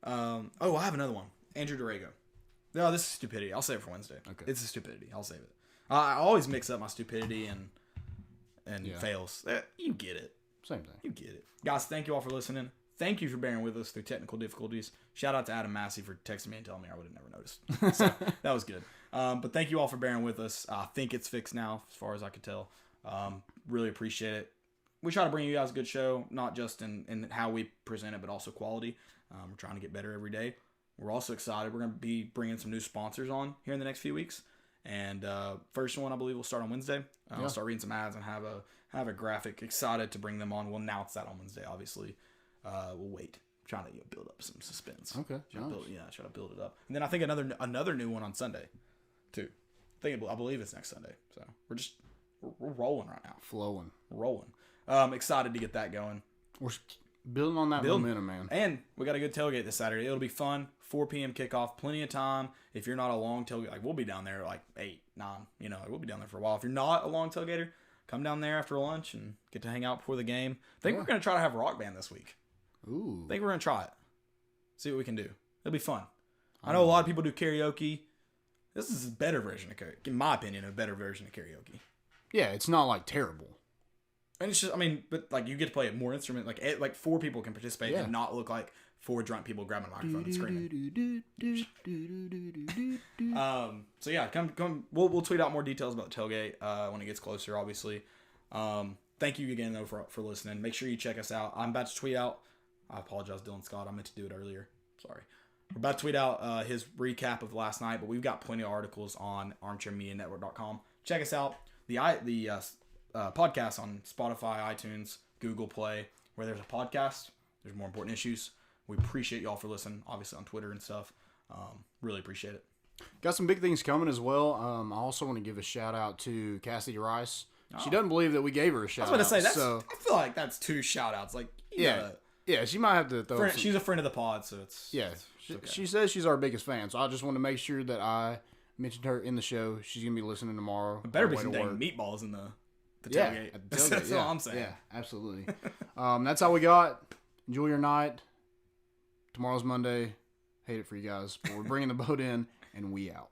Oh, I have another one. Andrew Dorego. No, this is stupidity. I'll save it for Wednesday. Okay. It's a stupidity. I'll save it. I always mix up my stupidity and Yeah. fails. You get it. Same thing. You get it. Guys, thank you all for listening. Thank you for bearing with us through technical difficulties. Shout out to Adam Massey for texting me and telling me I would have never noticed. So that was good. But thank you all for bearing with us. I think it's fixed now, as far as I could tell. Really appreciate it. We try to bring you guys a good show, not just in how we present it, but also quality. We're trying to get better every day. We're also excited. We're going to be bringing some new sponsors on here in the next few weeks. And first one, I believe, will start on Wednesday. I'll start reading some ads and have a graphic. Excited to bring them on. We'll announce that on Wednesday, obviously. We'll wait. I'm trying to build up some suspense. Okay. Try to build it up. And then I think another new one on Sunday, too. I believe it's next Sunday. So we're rolling right now. Flowing. We're rolling. Excited to get that going. We're building on that momentum, man. And we got a good tailgate this Saturday. It'll be fun. 4 p.m. kickoff. Plenty of time. If you're not a long tailgate, we'll be down there 8, 9. We'll be down there for a while. If you're not a long tailgater, come down there after lunch and get to hang out before the game. I think we're going to try to have a rock band this week. Ooh. I think we're going to try it. See what we can do. It'll be fun. I know a lot of people do karaoke. This is a better version of karaoke. In my opinion, a better version of karaoke. Yeah, it's not terrible. And it's just, but you get to play more instrument. Like 4 people can participate and not look like 4 drunk people grabbing a microphone and screaming. So yeah, come. We'll tweet out more details about the tailgate when it gets closer. Obviously. Thank you again though for listening. Make sure you check us out. I'm about to tweet out. I apologize, Dylan Scott. I meant to do it earlier. Sorry. We're about to tweet out his recap of last night, but we've got plenty of articles on armchairmedianetwork.com. Check us out. The podcast on Spotify, iTunes, Google Play, where there's a podcast. There's more important issues. We appreciate y'all for listening, obviously on Twitter and stuff. Really appreciate it. Got some big things coming as well. I also want to give a shout out to Cassidy Rice. She doesn't believe that we gave her a shout out. I was going to say, I feel like that's 2 shout outs. Yeah, she might have to throw she's a friend of the pod, so it's... Yeah, okay. She says she's our biggest fan, so I just want to make sure that I mentioned her in the show. She's going to be listening tomorrow. It better be some dang meatballs in the tailgate. That's all I'm saying. Yeah, absolutely. That's all we got. Enjoy your night. Tomorrow's Monday. Hate it for you guys, but we're bringing the boat in, and we out.